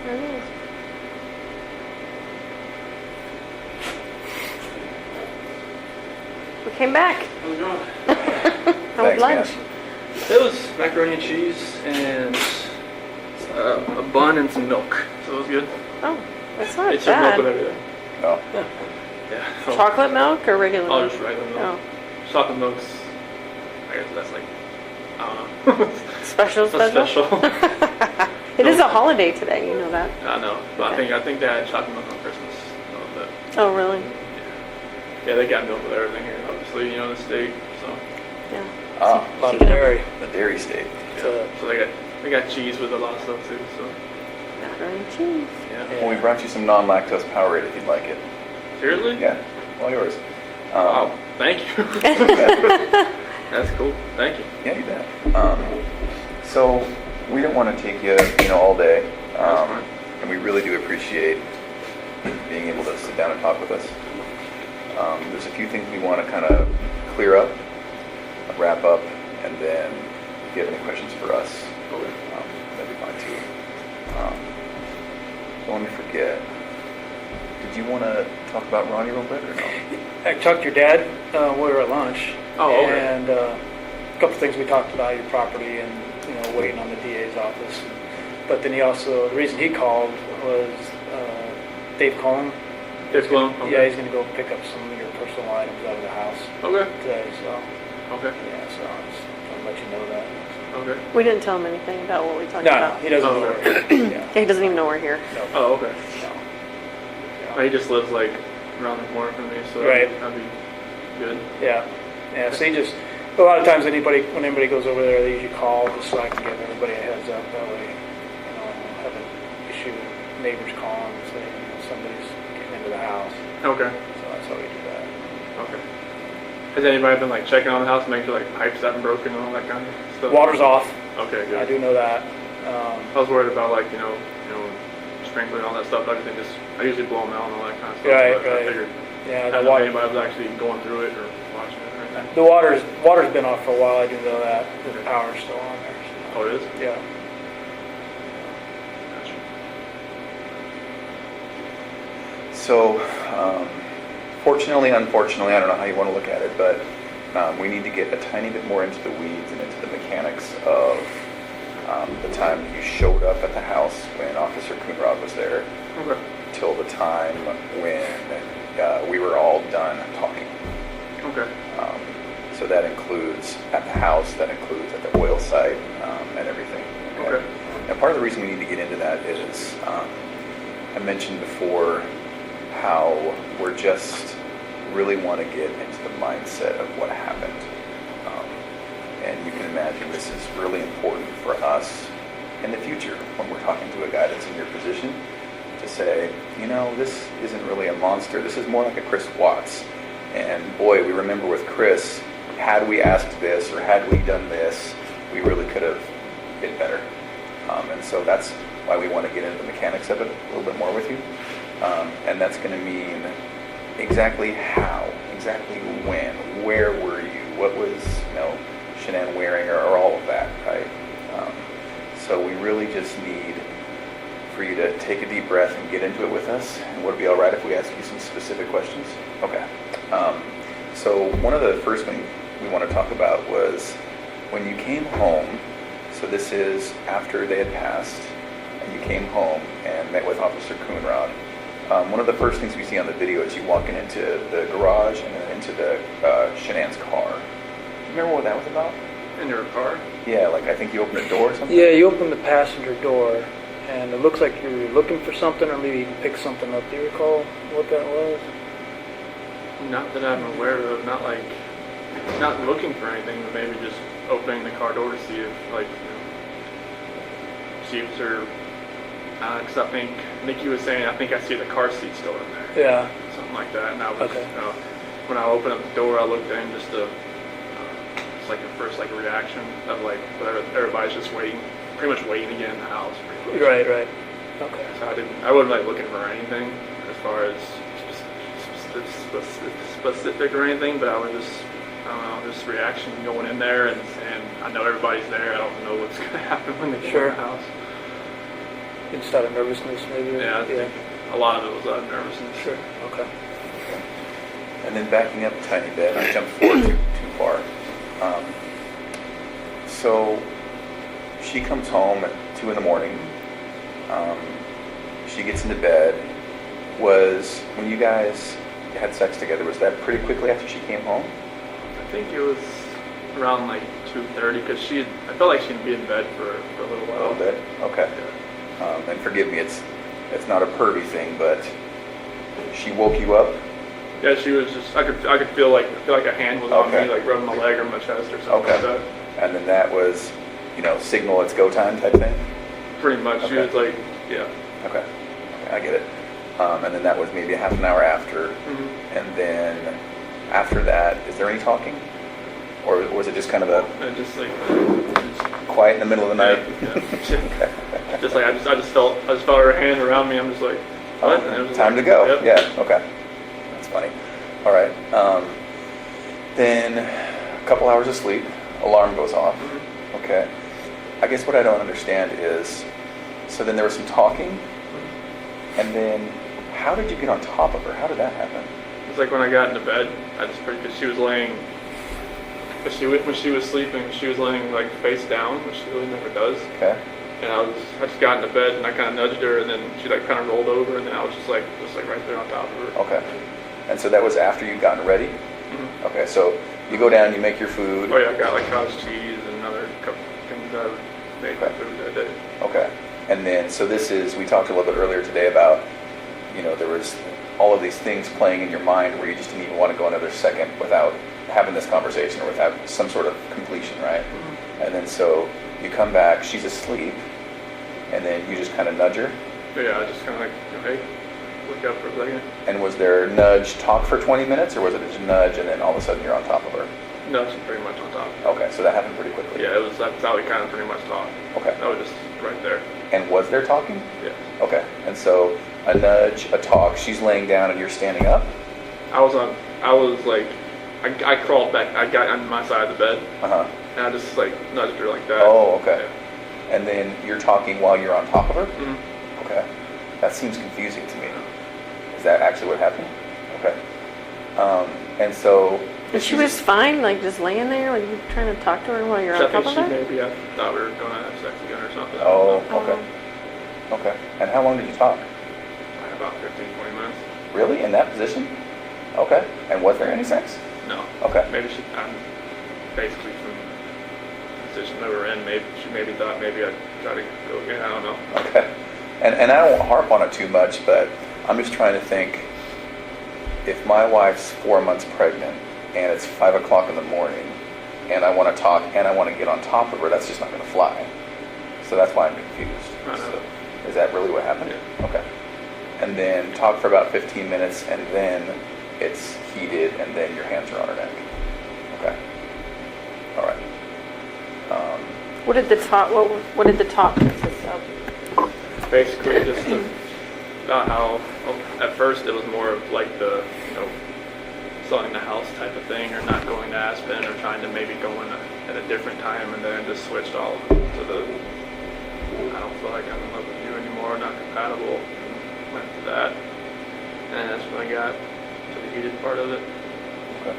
It is. We came back. How's it going? How was Thanks, lunch? man. It was macaroni and cheese and a bun and some milk. So it was good. Oh, that's not It's your milk bad. with everything. Oh, Yeah. So, Chocolate milk or regular oh, milk? just regular milk. Oh, Chocolate milk's, I guess that's like, I don't know. special, It's a special? special. It is a holiday today, you know that. I know. But Okay. I think they had chocolate milk on Christmas. But, Oh, really? yeah, they got milk with everything here, obviously, you know, the state. So, Yeah. ah, A lot of dairy. the dairy state. yeah. So they got cheese with a lot of stuff too. So, Macaroni and cheese. yeah. Well, we brought you some non-lactose Powerade if you'd like it. Seriously? Yeah, all yours. Wow. Thank you. Yeah, That's cool. Thank you. yeah, you bet. So we don't want to take you, all day, That's fine. and we really do appreciate being able to sit down and talk with us. There's a few things we want to kind of clear up, wrap up, and then if you have any questions for us, Okay. that'd be fine too. Don't let me forget. Did you want to talk about Ronnie real bit or no? I talked to your dad. We were at lunch. Oh, okay. And a couple things we talked about, your property and, waiting on the DA's office. But then the reason he called was Dave Cullen. Dave Cullen? Okay. Yeah, he's going to go pick up some of your personal items out of the house Okay. today. So, Okay. yeah, so I just want to let you know that. Okay. We didn't tell him anything about what we talked No, about. he doesn't Oh, know. okay. Yeah. Yeah, he doesn't even know we're here. No. Oh, okay. No. Oh, he just lives like around the corner from me, so Right. that'd be good. Yeah, yeah. So a lot of times when anybody goes over there, they usually call just so I can give everybody a heads up. That way, I don't have an issue with neighbors calling and saying somebody's getting into the house. Okay. So that's how we do that. Okay. Has anybody been like checking on the house, making sure like pipes haven't broken and all that kind of stuff? Water's off. Okay, good. I do know that. I was worried about like sprinkling and all that stuff. Everything I usually blow them out and all that kind of stuff. Right, but I right. figured Yeah, I the don't know if water. anybody was actually going through it or watching it or anything. The water's been off for a while. I do know that. The Okay. power's still on there. So. Oh, it is? Yeah. Gotcha. So, fortunately, unfortunately, I don't know how you want to look at it, but we need to get a tiny bit more into the weeds and into the mechanics of the time you showed up at the house when Officer Coonrod was there Okay. till the time when we were all done talking. Okay. So that includes at the house, that includes at the oil site, and everything. Okay. Now, part of the reason we need to get into that is I mentioned before how we're just really want to get into the mindset of what happened. And you can imagine this is really important for us in the future when we're talking to a guy that's in your position to say, this isn't really a monster. This is more like a Chris Watts. And boy, we remember with Chris, had we asked this or had we done this, we really could have been better. And so that's why we want to get into the mechanics of it a little bit more with you. And that's going to mean exactly how, exactly when, where were you, what was, Shanann wearing, or all of that, right? So we really just need for you to take a deep breath and get into it with us. And would it be all right if we ask you some specific questions? Okay. So one of the first things we want to talk about was when you came home. So this is after they had passed, and you came home and met with Officer Coonrod. One of the first things we see on the video is you walking into the garage and then into the Shanann's car. Remember what that was about? In your car? Yeah, like I think you opened a door or something? Yeah, you opened the passenger door, and it looks like you were looking for something, or maybe you picked something up. Do you recall what that was? Not that I'm aware of. Not looking for anything, but maybe just opening the car door to see if see if there. Because I think Nikki was saying, I think I see the car seat still in there. Yeah. Something like that. And I was, Okay. when I opened up the door, I looked in just to, it's like the first reaction of whatever, everybody's just waiting, pretty much waiting to get in the house. Pretty much. Right. Okay. So I wasn't looking for anything as far as specific or anything, but I was just, I don't know, just reaction going in there, and I know everybody's there. I don't know what's going to happen when they get Sure. in the house. Just out of nervousness, maybe? Yeah, I think a lot of it was out of nervousness. Sure, okay. And then backing up a tiny bit, I jumped forward too far. So she comes home at 2 in the morning. She gets into bed. Was, when you guys had sex together, was that pretty quickly after she came home? I think it was around like 2:30 because I felt like she'd be in bed for a little A while. little bit? Okay. And forgive me, it's not a pervy thing, but she woke you up? Yeah, she was just, I could feel like a hand was on Okay. me, like rubbing my leg or my chest or something Okay. like that. And then that was, signal it's go time type thing? Pretty much, she Okay. was like, yeah. Okay, I get it. And then that was maybe a half an hour after. Mm-hmm. And then after that, is there any talking? Or was it just kind of a And just like, quiet in the middle of the night? yeah. Just like I just felt her hand around me. I'm just like, what? And it was Time like, to go. Yep. Yeah, okay. That's funny. All right. Then a couple hours of sleep, alarm goes off. Mhm. Okay. I guess what I don't understand is, so then there was some talking, and then how did you get on top of her? How did that happen? It's like when I got into bed, because she was laying, when she was sleeping, she was laying like face down, which she really never does. Okay. And I just got into bed and I kind of nudged her, and then she like kind of rolled over, and then I was just like right there on top of her. Okay. And so that was after you'd gotten ready? Mhm. Okay, so you go down, you make your food. Oh yeah, I got like cottage cheese and another couple things that I made my Okay. food that day. Okay. And then, so this is, we talked a little bit earlier today about, there was all of these things playing in your mind where you just didn't even want to go another second without having this conversation or without some sort of completion, right? And then so you come back, she's asleep, and then you just kind of nudge her. But yeah, I just kind of like, hey, look up for a second. And was there nudge talk for 20 minutes, or was it just nudge and then all of a sudden you're on top of her? No, she's pretty much on top. Okay, so that happened pretty quickly. Yeah, that's how we kind of pretty much talked. Okay. That was just right there. And was there talking? Yeah. Okay. And so a nudge, a talk, she's laying down and you're standing up? I was like, I crawled back. I got on my side of the bed, Uh-huh. and I just like nudged her like that. Oh, okay. And then you're talking while you're on top of her? Yeah. Mhm. Okay. That seems confusing to me. Is that actually what happened? Okay. And so... And she was fine, like just laying there, like you trying to talk to her while you're So on I top think of she her? maybe I thought we were going to have sex again or something. Oh, okay. Okay. And how long did you talk? Like about 15, 20 minutes. Really? In that position? Okay. And was there any sex? No. Okay. Maybe I'm basically from the position that we're in. Maybe she thought maybe I'd try to go again. I don't know. Okay. And I don't want to harp on it too much, but I'm just trying to think, if my wife's 4 months pregnant and it's 5 o'clock in the morning and I want to talk and I want to get on top of her, that's just not going to fly. So that's why I'm confused. I know. So, is that really what happened? Yeah. Okay. And then talk for about 15 minutes and then it's heated and then your hands are on her neck. Okay. All right. What did the talk? What did the talk consist of? Basically, just about how at first it was more of like the selling the house type of thing, or not going to Aspen, or trying to maybe go in at a different time, and then it just switched all to the I don't feel like I'm in love with you anymore, not compatible. And went to that, and that's when I got to the heated part of it Okay.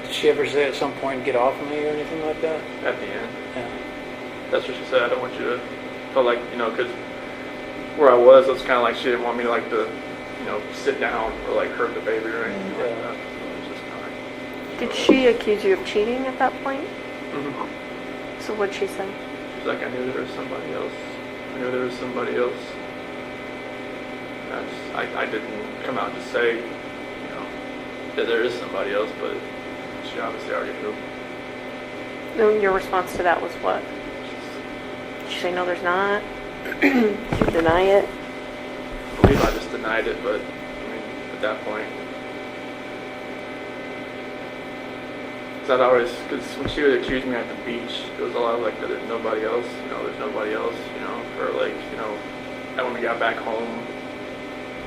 Did she ever say at some point, get off of me or anything like that? at the end. Yeah. That's what she said. I don't want you to feel like, because where I was, it was kind of like she didn't want me to sit down or like hurt the baby or anything like that. So it was just kind of Did she accuse you of cheating at that point? like, So what'd she say? she's like, I knew there was somebody else. I knew there was somebody else. And I didn't come out and just say, that there is somebody else, but she obviously already knew. And your response to that was what? Did she say no, there's not? Did you deny it? I believe I just denied it, but at that point, because when she would accuse me at the beach, it was a lot of like, there's nobody else, there's nobody else, or like, and when we got back home,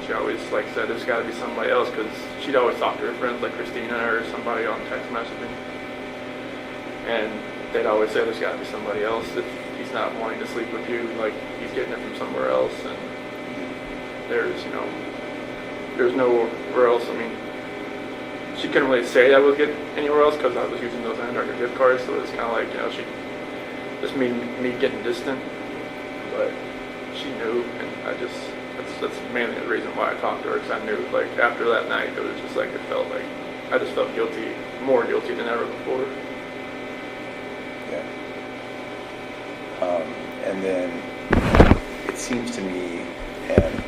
she always like said there's got to be somebody else, because she'd always talk to her friends like Christina or somebody on text messaging, and they'd always say there's got to be somebody else if he's not wanting to sleep with you, like he's getting it from somewhere else, and there's nowhere else. I mean, she couldn't really say I was getting anywhere else because I was using those Antarctica gift cards, so it's kind of like, she just me getting distant, but she knew, and that's mainly the reason why I talked to her, because I knew, like, after that night, it was just like, it felt like I just felt guilty, more guilty than ever before. Yeah. And then it seems to me, and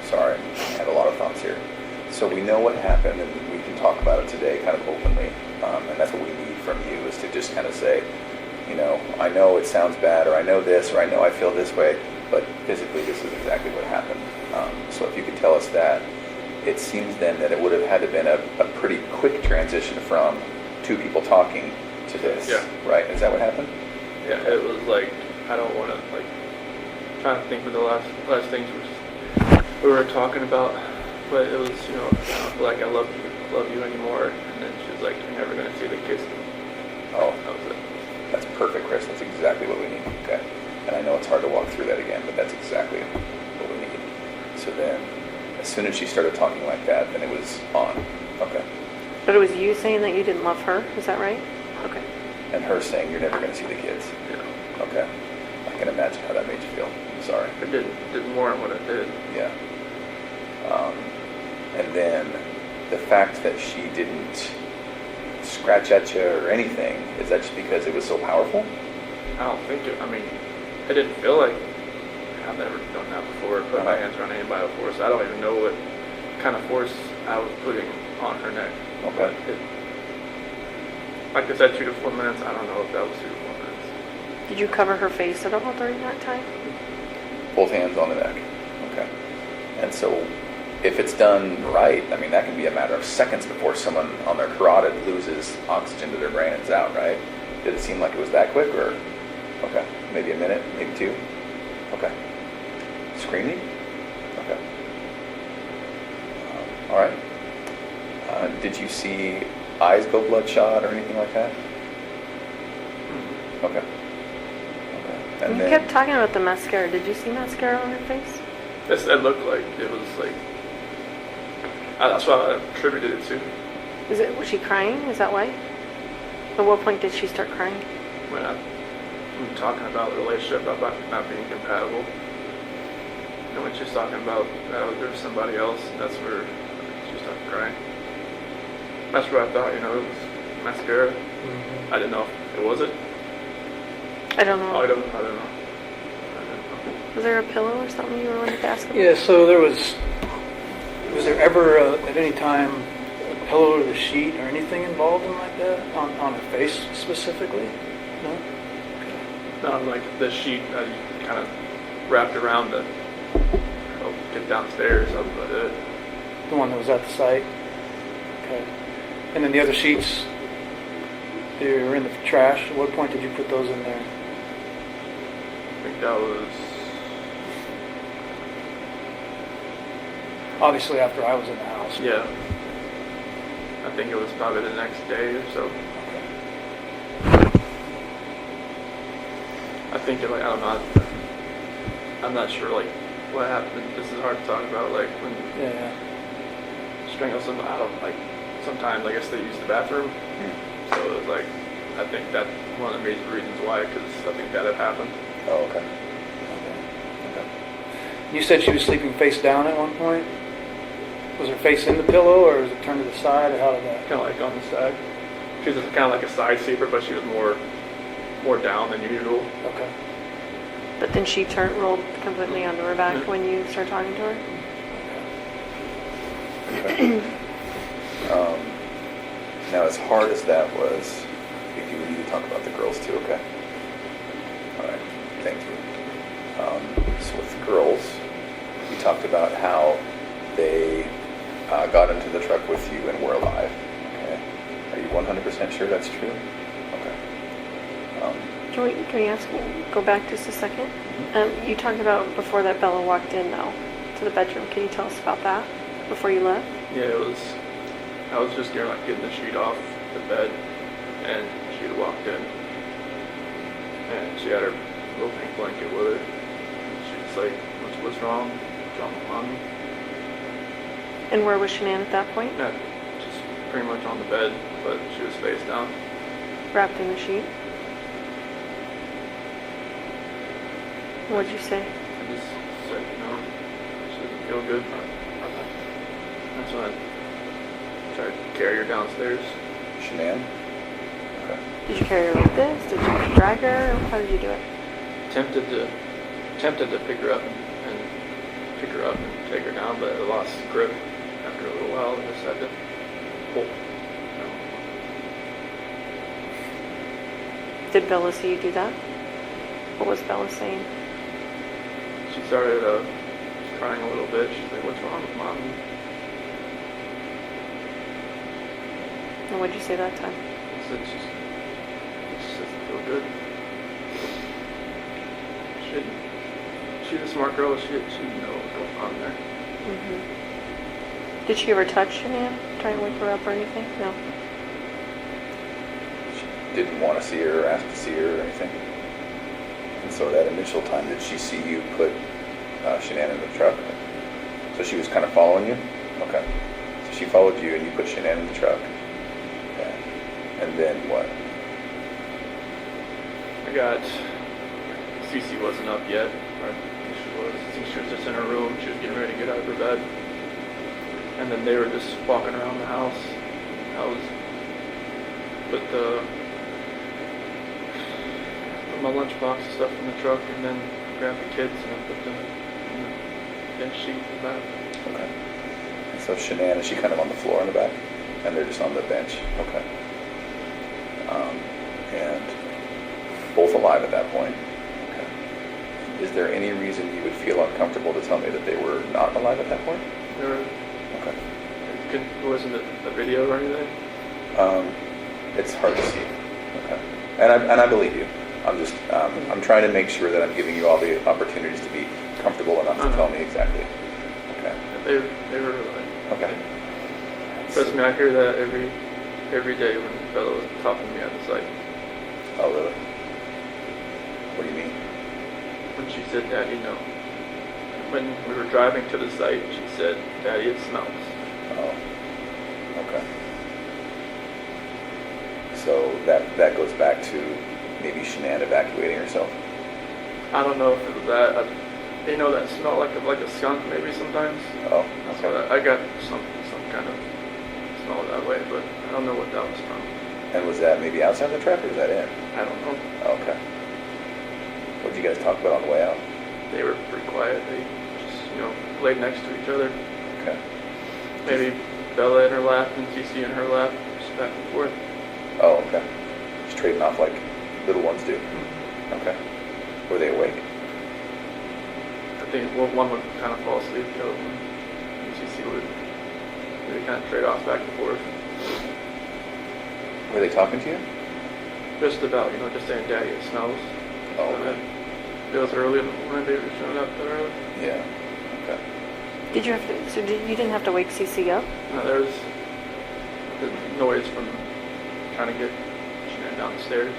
sorry, I had a lot of thoughts here. So we know what happened, and we can talk about it today kind of openly, and that's what we need from you, is to just kind of say, I know it sounds bad, or I know this, or I know I feel this way, but physically this is exactly what happened. So if you could tell us that, it seems then that it would have had to been a pretty quick transition from two people talking to this, Yeah. right? Is that what happened? Yeah, it was like, I don't want to, like, trying to think of the last things we were talking about, but it was, I don't feel like I love you anymore, and then she was like, you're never going to see the kids. Oh, That was it. that's perfect, Chris. That's exactly what we need. Okay. And I know it's hard to walk through that again, but that's exactly what we need. So then, as soon as she started talking like that, then it was on. Okay. But it was you saying that you didn't love her, is that right? Okay. And her saying, you're never going to see the kids. Yeah. Okay. I can imagine how that made you feel. Sorry. It didn't warrant what it did. Yeah. And then the fact that she didn't scratch at you or anything, is that just because it was so powerful? I don't think it, it didn't feel like, I've never done that before, put my hands around anybody before, so I don't even know what kind of force I was putting on her neck. Okay. But like I said, 2 to 4 minutes, I don't know if that was 2 to 4 minutes. Did you cover her face at all during that time? Both hands on the neck. Okay. And so if it's done right, that can be a matter of seconds before someone on their carotid loses oxygen to their brain and is out, right? Did it seem like it was that quick, or? Okay. Maybe a minute, maybe 2? Okay. Screaming? Okay. All right. Did you see eyes go bloodshot or anything like that? Okay. Okay. And You then, kept talking about the mascara. Did you see mascara on her face? It looked like it was like, that's what I attributed it to. Was she crying? Is that why? At what point did she start crying? When I'm talking about the relationship about not being compatible. And when she's talking about there's somebody else, that's where she started crying. That's where I thought, it was mascara. I didn't know if it was it. I don't know. I don't know. Was there a pillow or something you wanted to ask about? Yeah, so was there ever at any time a pillow or the sheet or anything involved in like that on her face specifically? No? Not like the sheet that you kind of wrapped around to get downstairs. That was it. The one that was at the site? Okay. And then the other sheets, they were in the trash. At what point did you put those in there? I think that was Obviously after I was in the house. yeah. I think it was probably the next day or so. Okay. I think I don't know. I'm not sure what happened. This is hard to talk about. Like when Yeah. strangle someone, I don't like. Sometimes I guess they use the bathroom, so it was I think that's one of the major reasons why, because I think that had happened. oh, okay. Okay. You said she was sleeping face down at one point? Was her face in the pillow, or was it turned to the side, or how did that? Kind of on the side. She was kind of like a side sleeper, but she was more down than usual. Okay. But then she rolled completely onto her back when you started talking to her? Okay. Now, as hard as that was, we do need to talk about the girls too, okay? All right, thank you. So with the girls, we talked about how they got into the truck with you and were alive, okay? Are you 100% sure that's true? Okay. Can we go back just a second? You talked about before that Bella walked in, though, to the bedroom. Can you tell us about that before you left? Yeah, I was just getting the sheet off the bed, and she had walked in, and she had her little pink blanket with her. She's like, what's wrong? What's wrong with mommy? And where was Shanann at that point? Yeah, just pretty much on the bed, but she was face down. Wrapped in the sheet? What'd you say? I just said, she doesn't feel good. That's when I tried to carry her downstairs. Shanann? Okay. Did you carry her like this? Did you drag her? How did you do it? Tempted to pick her up and take her down, but I lost grip after a little while. I just had to pull. Did Bella see you do that? What was Bella saying? She started crying a little bit. She's like, "What's wrong with mommy?" And what'd you say that time? I said, "She doesn't feel good." She's a smart girl. She know what's going on there. Mm-hmm. Did she ever touch Shanann? Try and wake her up or anything? No. She didn't want to see her or ask to see her or anything? And so that initial time, did she see you put Shanann in the truck? So she was kind of following you? Okay. So she followed you and you put Shanann in the truck. Okay. And then what? Cece wasn't up yet. Or I think she was just in her room. She was getting ready to get out of her bed. And then they were just walking around the house. I was put my lunchbox and stuff in the truck, and then grabbed the kids and I put them in the bench seat in the back. Okay. And so Shanann, is she kind of on the floor in the back? And they're just on the bench? Okay. And both alive at that point? Okay. Is there any reason you would feel uncomfortable to tell me that they were not alive at that point? There were, Okay. it wasn't a video or anything. It's hard to see. Okay. And I believe you. I'm just, I'm trying to make sure that I'm giving you all the opportunities to be comfortable enough to tell me exactly. Okay. They were like, Okay. trust me, I hear that every day when Bella was talking to me at the site. Oh, really? What do you mean? When she said, "Daddy, no." When we were driving to the site, she said, "Daddy, it smells." Oh, okay. So that goes back to maybe Shanann evacuating herself. I don't know if it was that. You know that smell like a skunk maybe sometimes. Oh, So okay. I got some kind of smell that way, but I don't know what that was from. And was that maybe outside the truck or was that in? I don't know. Oh, okay. What did you guys talk about on the way out? They were pretty quiet. They just laid next to each other. Okay. Maybe Bella in her lap and Cece in her lap, just back and forth. Oh, okay. Just trading off like little ones do. Okay. Were they awake? I think one would kind of fall asleep, the other one, and Cece would kind of trade off back and forth. Were they talking to you? Just about, just saying, "Daddy, it smells." Oh, okay. It was early in the morning. They were showing up that early. Yeah. Okay. Did you have to, so you didn't have to wake Cece up? No, there was the noise from trying to get Shanann down the stairs.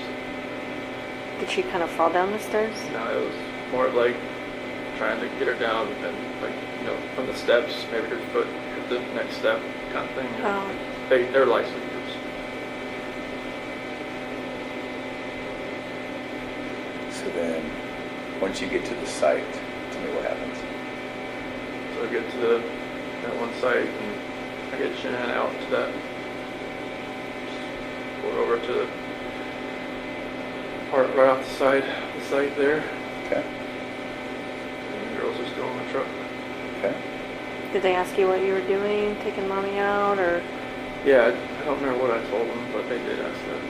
Did she kind of fall down the stairs? No, it was more like trying to get her down and from the steps, maybe her foot hit the next step kind of thing. Oh. They're light sleepers. So then, once you get to the site, tell me what happens. So I get to that one site and I get Shanann out to that. Just go over to the part right off the site there. Okay. And the girls are still in the truck. Okay. Did they ask you what you were doing, taking mommy out, or? Yeah, I don't remember what I told them, but they did ask that.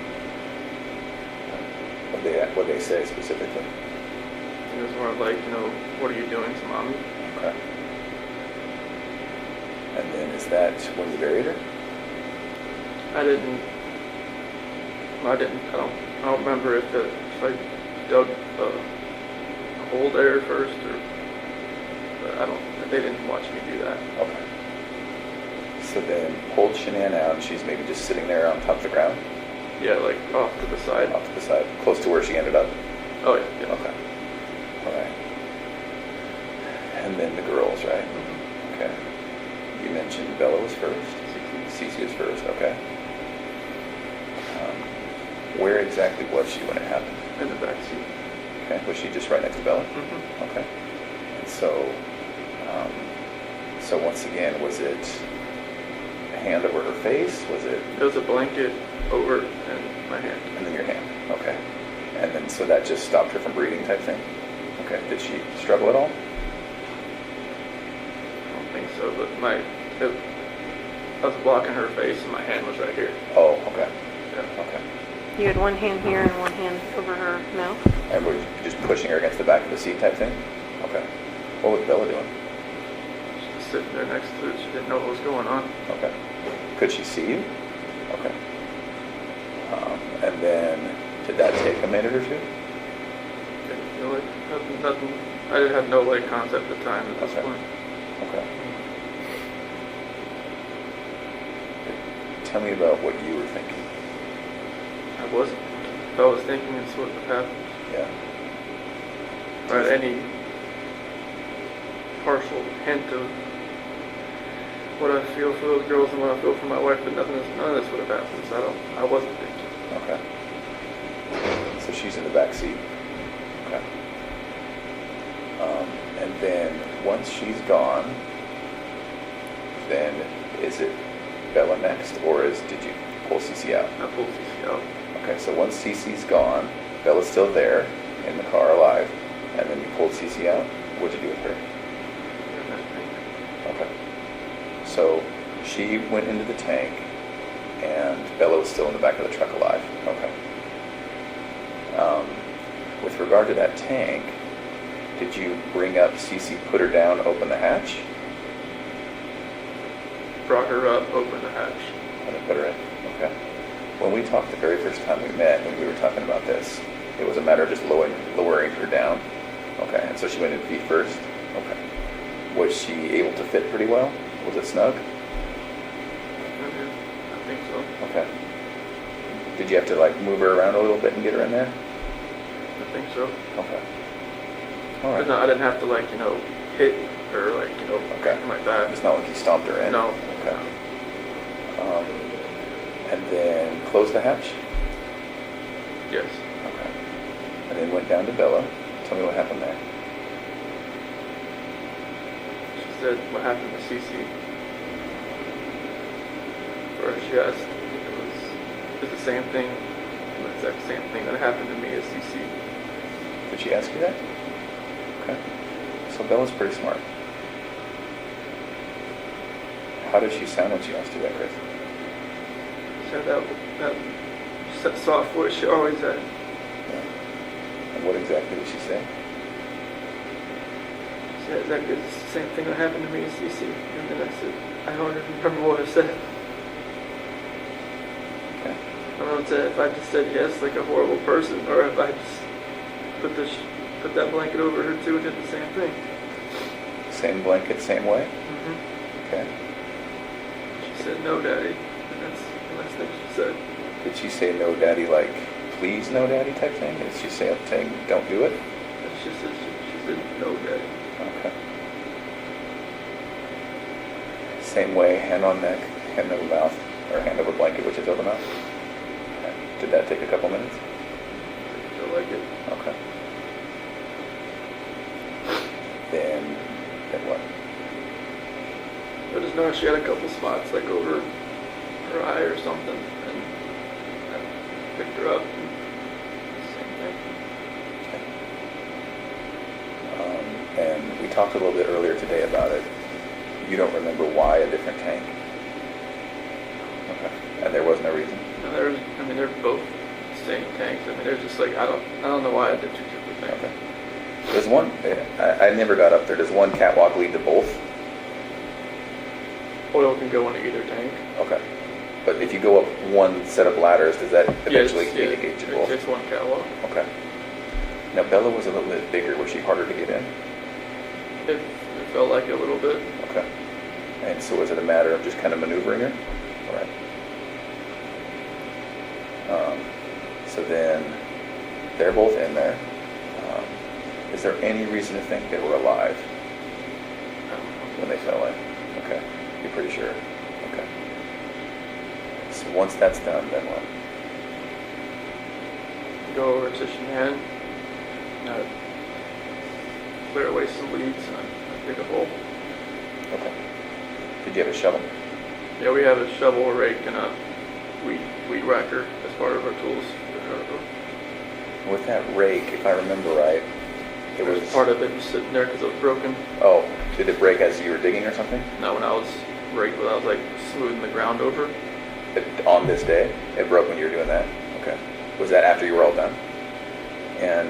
What they say specifically? It was more like, what are you doing to mommy? Okay. And then is that when you buried her? I don't remember if I dug a hole there first but they didn't watch me do that. Okay. So then pulled Shanann out and she's maybe just sitting there on top of the ground? Yeah, like off to the side. Off to the side, close to where she ended up? Oh yeah, yeah. Okay. And then the girls, right? Okay. You mentioned Bella was first. Cece was first, okay. Where exactly was she when it happened? In the back seat. Okay, was she just right next to Bella? Mm-hmm. Okay. And so, so once again, was it a hand over her face? Was it, There was a blanket over and my hand. and then your hand? Okay. And then, so that just stopped her from breathing type thing? Okay. Did she struggle at all? I don't think so, but I was blocking her face and my hand was right here. Oh, okay. Yeah. Okay. You had one hand here and one hand over her mouth. And were you just pushing her against the back of the seat type thing? Okay. What was Bella doing? She was sitting there next to it. She didn't know what was going on. Okay. Could she see you? Okay. And then, did that take a minute or two? Didn't feel like nothing. I didn't have no like concept at the time at this Okay. point. Okay. Tell me about what you were thinking. If I was thinking it's what would happen. Yeah. Or had any partial hint of what I feel for those girls and what I feel for my wife, but none of this would have happened. So I wasn't thinking. Okay. So she's in the back seat. Okay. And then once she's gone, then is it Bella next, or did you pull Cece out? I pulled CC out. Okay, so once Cece's gone, Bella's still there in the car alive, and then you pulled Cece out. What'd you do with her? And I think Okay. So she went into the tank, and Bella was still in the back of the truck alive. Okay. With regard to that tank, did you bring up Cece, put her down, open the hatch, brought her up, opened the hatch. and then put her in? Okay. When we talked the very first time we met, when we were talking about this, it was a matter of just lowering her down. Okay, and so she went in feet first. Okay. Was she able to fit pretty well? Was it snug? I think so. Okay. Did you have to like move her around a little bit and get her in there? I think so. Okay. All But right. no, I didn't have to hit or Okay. anything like that. It's not like you stomped her in? No. Okay. And then close the hatch? Yes. Okay. And then went down to Bella. Tell me what happened there. She said what happened to Cece. Or she asked it was the same thing, the exact same thing that happened to me as Cece. Did she ask you that? Okay. So Bella's pretty smart. How did she sound when she asked you that, Chris? She had that soft voice she always had. Yeah. And what exactly did she say? She said exactly the same thing that happened to me as Cece. And then I said, I don't even remember what I said. Okay. I don't know if I just said yes like a horrible person, or if I just put that blanket over her too and did the same thing. Same blanket, same way? Mm-hmm. Okay. She said, no, Daddy. And that's the last thing she said. Did she say no daddy like, please no daddy type thing? Did she say saying don't do it? And she said, no, Daddy. Okay. Same way, hand on neck, hand over mouth, or hand over blanket, which is over mouth? Okay. Did that take a couple minutes? I feel like it. Okay. Then what? I just noticed she had a couple spots like over her eye or something, and I picked her up. And same thing. And we talked a little bit earlier today about it. You don't remember why a different tank? Okay. And there was no reason? No, they're both the same tanks. I mean, they're just like I don't know why I did two different things. Okay. Does one, I never got up there, does one catwalk lead to both? Oil can go into either tank. Okay. But if you go up one set of ladders, does that eventually Yes, indicate to both? it's one catwalk. Okay. Now Bella was a little bit bigger. Was she harder to get in? It felt like it a little bit. Okay. And so was it a matter of just kind of maneuvering her? All right. So then they're both in there. Is there any reason to think they were alive? Sure. Okay. So once that's done, then what? Go over to Shanann, clear away some weeds and dig a hole. Okay. Did you have a shovel? Yeah, we have a shovel, a rake, and a weed whacker as part of our tools. With that rake, if I remember right, it was... Part of it was sitting there because it was broken. Oh, did it break as you were digging or something? Now when I was like smoothing the ground over. On this day? It broke when you were doing that? Okay. Was that after you were all done? And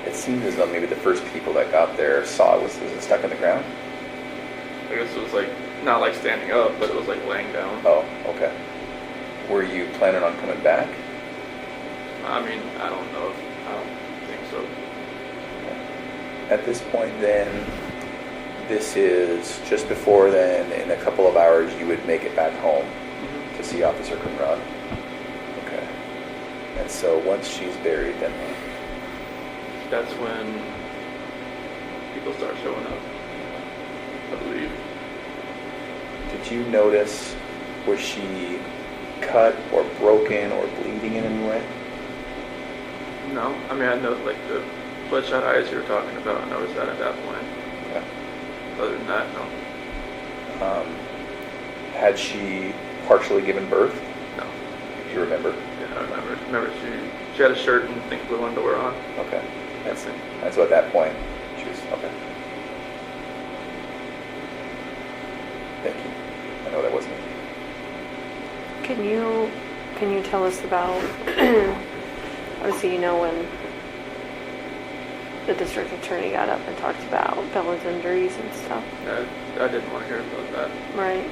it seemed as though maybe the first people that got there saw it. Was it stuck in the ground? I guess it was like, not like standing up, but it was like laying down. Oh, okay. Were you planning on coming back? I mean, I don't know. I don't think so. At this point then, this is just before then, in a couple of hours, you would make it back home to see Officer Conrad. Okay. And so once she's buried, then That's when people start showing up, I believe. did you notice, was she cut or broken or bleeding in any way? No, I mean, I know like the bloodshot eyes you were talking about. I noticed that at that point. Okay. Other than that, no. Had she partially given birth? No. Do you remember? Yeah, I remember. Remember, she had a shirt and I think blue underwear on. Okay. That's it. And so at that point, she was, okay. Thank you. I know that wasn't me. Can you tell us about, obviously you know when the district attorney got up and talked about Bella's injuries and stuff, I didn't want to hear about that. right?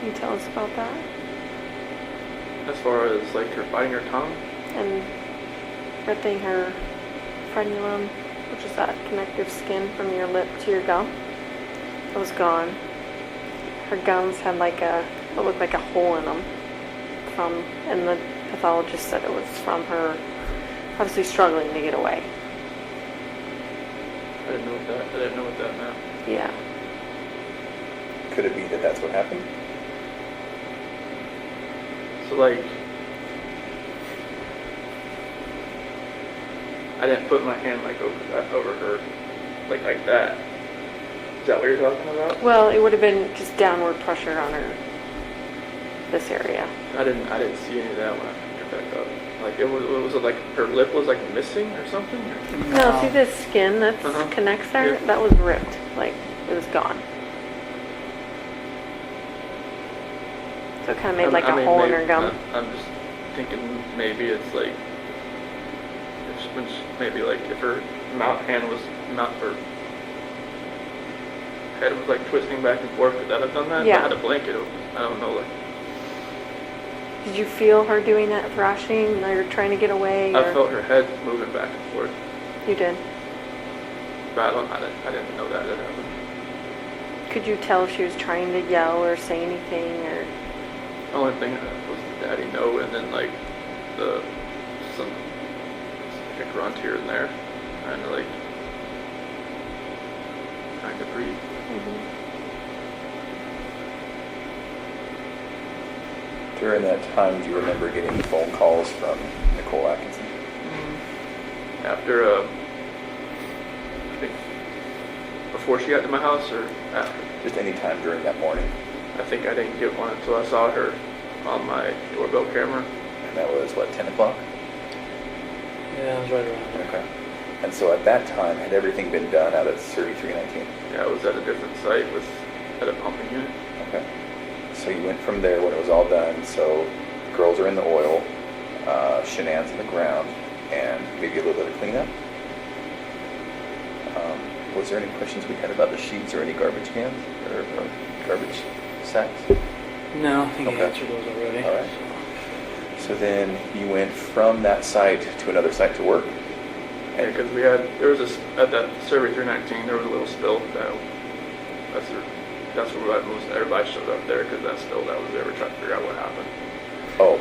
Can you tell us about that? As far as like her biting her tongue, And ripping her frenulum, which is that connective skin from your lip to your gum, it was gone. Her gums had it looked like a hole in them and the pathologist said it was from her obviously struggling to get away. I didn't know what that meant. Yeah. Could it be that that's what happened? So like, I didn't put my hand like over her, like that. Is that what you're talking about? Well, it would have been just downward pressure on her, this area. I didn't see any of that when I picked her back up. Like was it like her lip was like missing or something? Or? No, see this skin that Uh-huh. connects there? Yeah. That was ripped. Like, it was gone. So it kind of made like I a mean, hole in maybe- her gum. I'm just thinking maybe it's like, maybe like if her her head was like twisting back and forth, could that have done that? If Yeah. I had a blanket open. I don't know, like, Did you feel her doing that thrashing or trying to get away? I or- felt her head moving back and forth, You did. but I didn't know that had happened. Could you tell if she was trying to yell or say anything or? The only thing was the daddy no, and then like some like a grunt here and there, trying to breathe. During that time, do you remember getting phone calls from Nicole Atkinson? After, I think, before she got to my house or after? Just any time during that morning? I think I didn't get one until I saw her on my doorbell camera. And that was, what, 10 o'clock? Yeah, it was right around there. Okay. And so at that time, had everything been done out at 3319? Yeah, I was at a different site at a pumping unit. Okay. So you went from there when it was all done. So the girls are in the oil, Shanann's in the ground, and maybe a little bit of cleanup. Was there any questions we had about the sheets or any garbage cans or garbage sacks? No, I think Okay. he answered those already. All right. So then you went from that site to another site to work? Yeah, because at that Survey 319, there was a little spill. That's where everybody showed up there, because that spill that was there. We're trying to figure out what happened. Oh,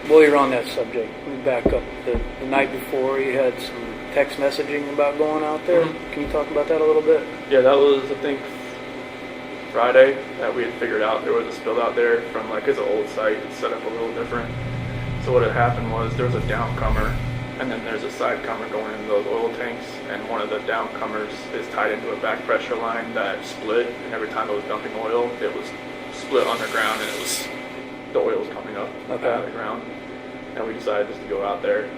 While you're on that subject, we back up. The night before, you had some text messaging about going out there. Mhm. Can you talk about that a little bit? Yeah, that was, I think, Friday that we had figured out there was a spill out there from like his old site. It's set up a little different. So what had happened was there was a downcomer, and then there's a sidecomer going into those oil tanks, and one of the downcomers is tied into a back pressure line that split, and every time it was dumping oil, it was split underground, and the oil was coming up out of the ground. And we decided just to go out there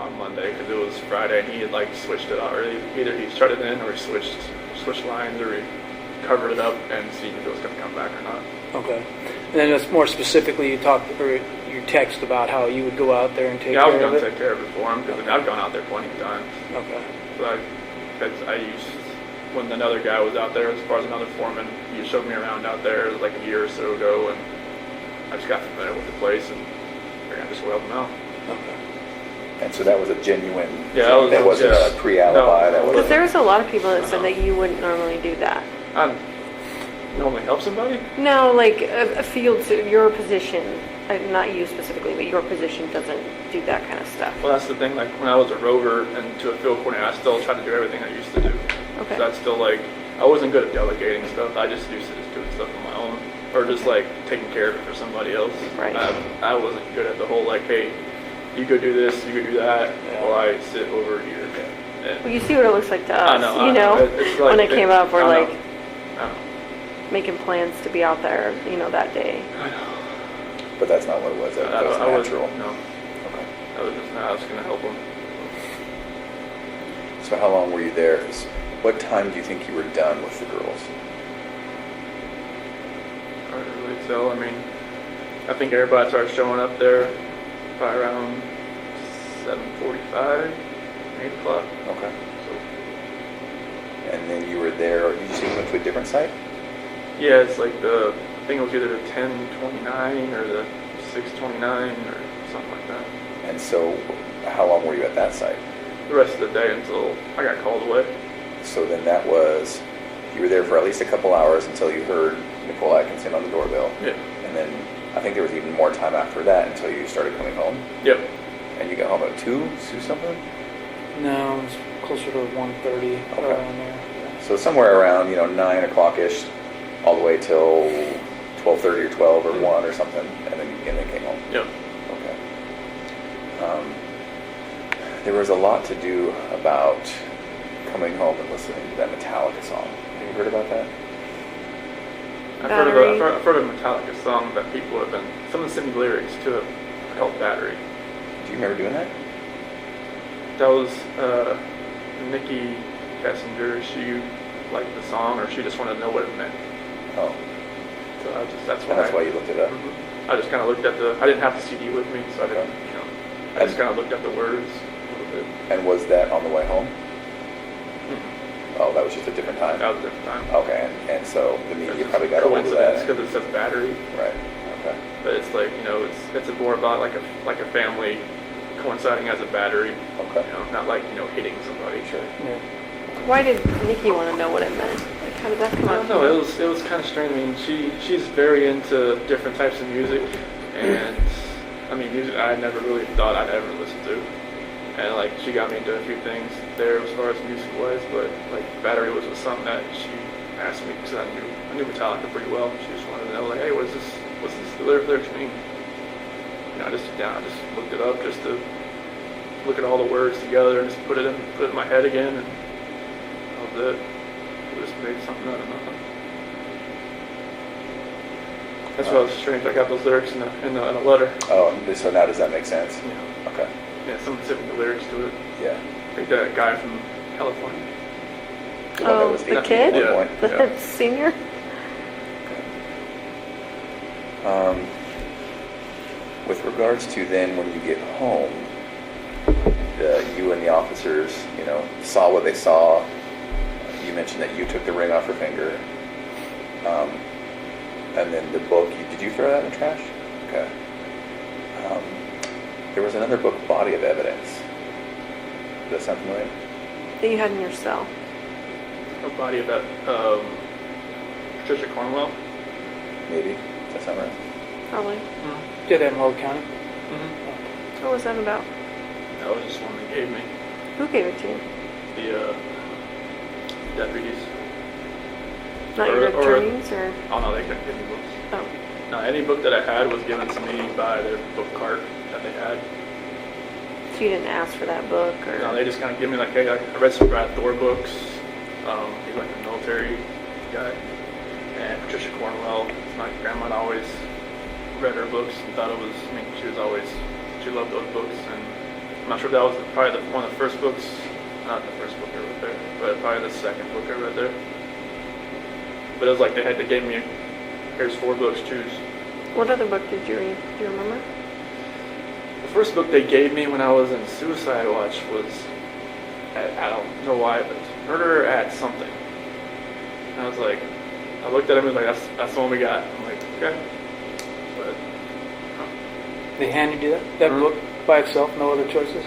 on Monday because it was Friday, and he had like switched it out, or either he shut it in or he switched lines, or he covered it up and see if it was going to come back or not. Okay. And then just more specifically, you talked, or you text about how you would go out there and take Yeah, I was care going of to it. take care of it for him because I've gone out there plenty of times. Okay. So I used, when another guy was out there, as far as another foreman, he showed me around out there like a year or so ago, and I just got familiar with the place, and I just whaled them out. Okay. And so that was a genuine, Yeah, that wasn't yeah. a pre-alibi. No, that Because was there's a lot of people that said that you wouldn't normally do that. I normally help somebody. No, like a field, your position, not you specifically, but your position doesn't do that kind of stuff. Well, that's the thing. Like when I was a rover and to a field coordinator, I still tried to do everything I used to do. Okay. So that's still like I wasn't good at delegating stuff. I just used to just doing stuff on my own, or just like taking care of it for somebody else. Right. I wasn't good at the whole like, hey, you go do this, you go do that, Yeah. while I sit over here. And Well, you see what it looks like to us, I know. you know? It's like, when it came up, we're I know. like I know. making plans to be out there, that day. I know. but that's not what it was. That was I was natural. no. Okay. I was going to help them. So how long were you there? What time do you think you were done with the girls? Hard to really tell. I mean, I think everybody started showing up there by around 7:45, 8 o'clock. Okay. So, And then you were there. Did you say you went to a different site? yeah, it's like I think it was either the 1029 or the 629 or something like that. And so, how long were you at that site? The rest of the day until I got called away. So then that was, you were there for at least a couple hours until you heard Nicole Atkinson on the doorbell. Yeah. And then I think there was even more time after that until you started coming home. Yep. And you got home at 2 something? No, it was closer to 1:30 Okay. around there. So somewhere around, 9 o'clock-ish, all the way till 12:30 or 12 or 1 or something, and then came home. Yep. Okay. There was a lot to do about coming home and listening to that Metallica song. Have you heard about that? I've Battery. heard of a Metallica song that people have been, someone sent me lyrics to it called Battery. Do you remember doing that? That was Nikki Kessinger. She liked the song, or she just wanted to know what it meant. Oh, So that's and that's why you looked it up. Mhm. I just kind of looked at I didn't have the CD with me, so I didn't, I just kind of looked at the words a little bit. And was that on the way home? Oh, that was just a different time. That was a different time. Okay, and so the media probably got a hold of Coincidence, that. because it says Battery, Right. Okay. but it's like, it's more about like a family coinciding as a battery, Okay. not like, hitting somebody. Sure. Yeah. Why did Nikki want to know what it meant? Like, how did that come I up? don't know. It was kind of strange. I mean, she's very into different types of music, and I mean, music I never really thought I'd ever listen to, and like she got me into a few things there as far as music wise, but like Battery was something that she asked me because I knew Metallica pretty well. She just wanted to know like, hey, what's the lyrics mean? I just sit down, I just looked it up just to look at all the words together and just put it in my head again, and that was it. We just made something out of nothing. That's why it was strange. I got those lyrics in a letter. Oh, so now does that make sense? Yeah, Okay. yeah. Someone sent me the lyrics to it. Yeah. I think that guy from California. The one that Oh, was the 18 kid? at one Yeah. point. The senior? With regards to then when you get home, you and the officers, saw what they saw. You mentioned that you took the ring off her finger. And then the book, did you throw that in the trash? Okay. There was another book, Body of Evidence. Does that sound familiar? That you had in your cell. A body of that Patricia Cornwell. Maybe. Does that sound right? Probably. Did that in Road County? Mm-hmm. What was that about? That was just one they gave me. Who gave it to you? The deputies. Not your attorneys or? Oh no, they couldn't give me books. Oh, No, any book that I had was given to me by their book cart that they had. so you didn't ask for that book or? No, they just kind of give me like, hey, I read some Brad Thor books. He's like a military guy. And Patricia Cornwell, my grandma always read her books and thought it was, I mean, she loved those books. And I'm not sure if that was probably one of the first books, not the first book I read there, but probably the second book I read there. But it was like they gave me, here's 4 books, choose. What other book did you read? Do you remember? The first book they gave me when I was in Suicide Watch was, I don't know why, but it was Murder at Something. And I was like, I looked at him and was like, that's the one we got. I'm like, okay. But, They handed you that Mhm. book by itself, no other choices?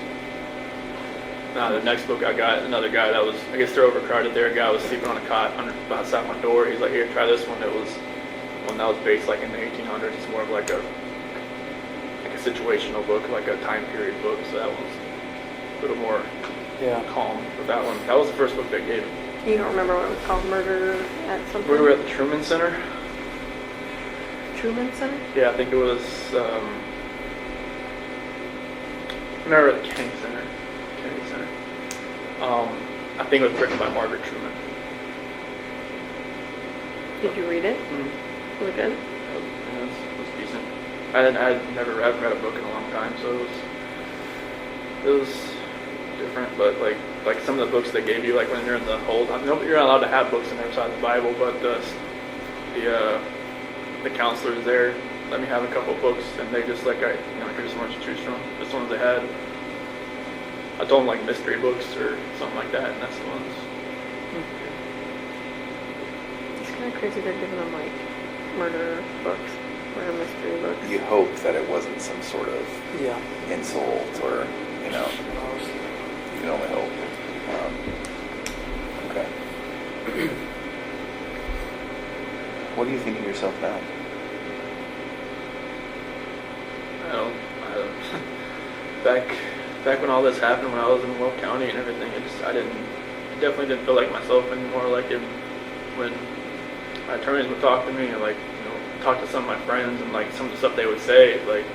no, the next book I got, another guy that was, I guess they're overcrowded there, a guy was sleeping on a cot outside my door. He's like, here, try this one. It was one that was based like in the 1800s. It's more of like a situational book, like a time period book. So that was a little more Yeah. calm. But that one, that was the first book they gave me. You don't remember what it was called? Murder at something? We were at the Truman Center. Truman Center? Yeah, I think it was, remember the Kennedy Center. I think it was written by Margaret Truman. Did you read it? Mm-hmm. Was it good? It was decent. I haven't read a book in a long time, so it was different. But like some of the books they gave you, like when you're in the hold, I know you're not allowed to have books in there besides the Bible, but the counselors there let me have a couple of books, and they just like, here's so much to choose from. This ones they had. I told them like mystery books or something like that, and that's the ones. It's kind of crazy they're giving them like murder books, murder mystery books. You hope that it wasn't some sort of Yeah. insult or, you know, you can only hope. Okay. What do you think of yourself now? I don't back when all this happened, when I was in Will County and everything, I definitely didn't feel like myself anymore. Like when my attorneys would talk to me and talk to some of my friends and like some of the stuff they would say, like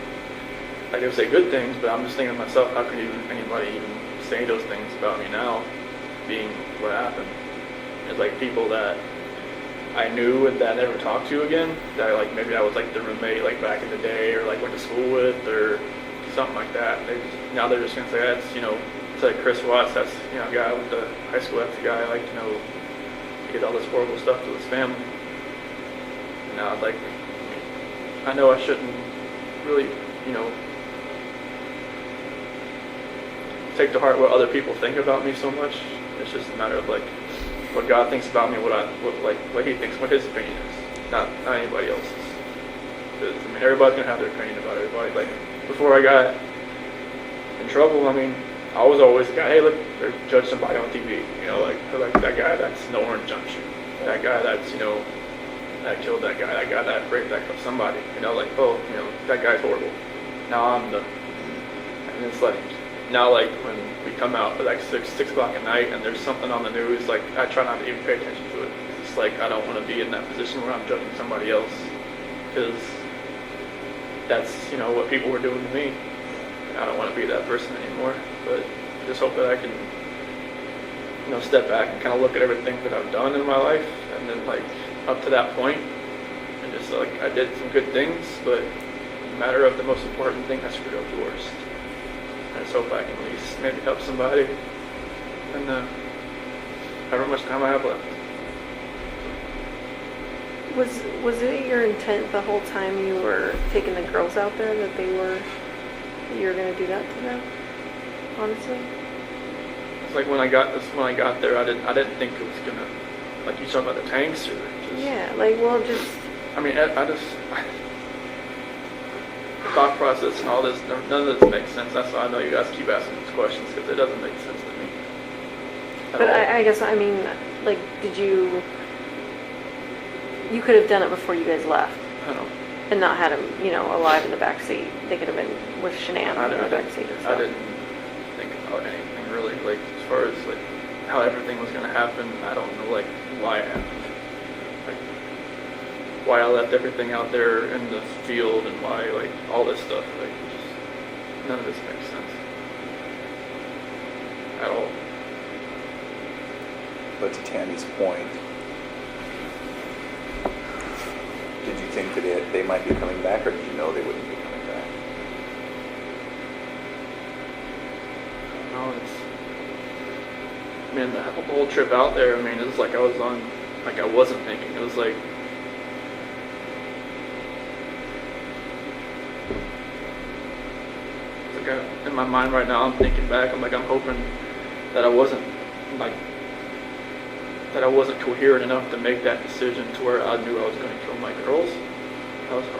they would say good things, but I'm just thinking to myself, how could anybody even say those things about me now, being what happened? It's like people that I knew and that I never talked to again, that like maybe I was like the roommate like back in the day or like went to school with or something like that. Now they're just gonna say that's it's like Chris Watts, that's a guy I went to high school, that's the guy like he did all this horrible stuff to his family. And now like I know I shouldn't really take to heart what other people think about me so much. It's just a matter of like what God thinks about me, what He thinks, what His opinion is, not anybody else's. Because everybody's gonna have their opinion about everybody. Like before I got in trouble, I was always the guy. Hey, look, they judge somebody on TV. Like that guy that's no orange jumpsuit. That guy that's that killed that guy. That guy that raped somebody. That guy's horrible. Now and it's like. Now, like, when we come out at like 6 o'clock at night and there's something on the news, like, I try not to even pay attention to it. It's like, I don't want to be in that position where I'm judging somebody else. Because that's, what people were doing to me. And I don't want to be that person anymore. But I just hope that I can, step back and kind of look at everything that I've done in my life. And then, like, up to that point, and just, like, I did some good things, but no matter of the most important thing, I screwed up the worst. I just hope I can at least maybe help somebody and however much time I have left. Was it your intent the whole time you were taking the girls out there that you were going to do that to them? Honestly? It's like when I got there, I didn't think it was gonna, like you talking about the tanks or just. Yeah, like, well, just. Thought process and all this, none of this makes sense. That's why I know you guys keep asking these questions, because it doesn't make sense to me. But I guess, like, did you could have done it before you guys left I don't. and not had him, alive in the back seat. They could have been with Shanann in the back seat. I didn't think about anything really, like as far as like how everything was gonna happen. I don't know like why it happened. like why I left everything out there in the field and why like all this stuff. Like just, none of this makes sense at all. But to Tammy's point, did you think that they might be coming back, or did you know they wouldn't be coming back? No, it's. I mean, the whole trip out there. I mean, it was like I was on. Like I wasn't thinking. It was like. It's like in my mind right now, I'm thinking back. I'm like, I'm hoping that I wasn't like. That I wasn't coherent enough to make that decision to where I knew I was going to kill my girls.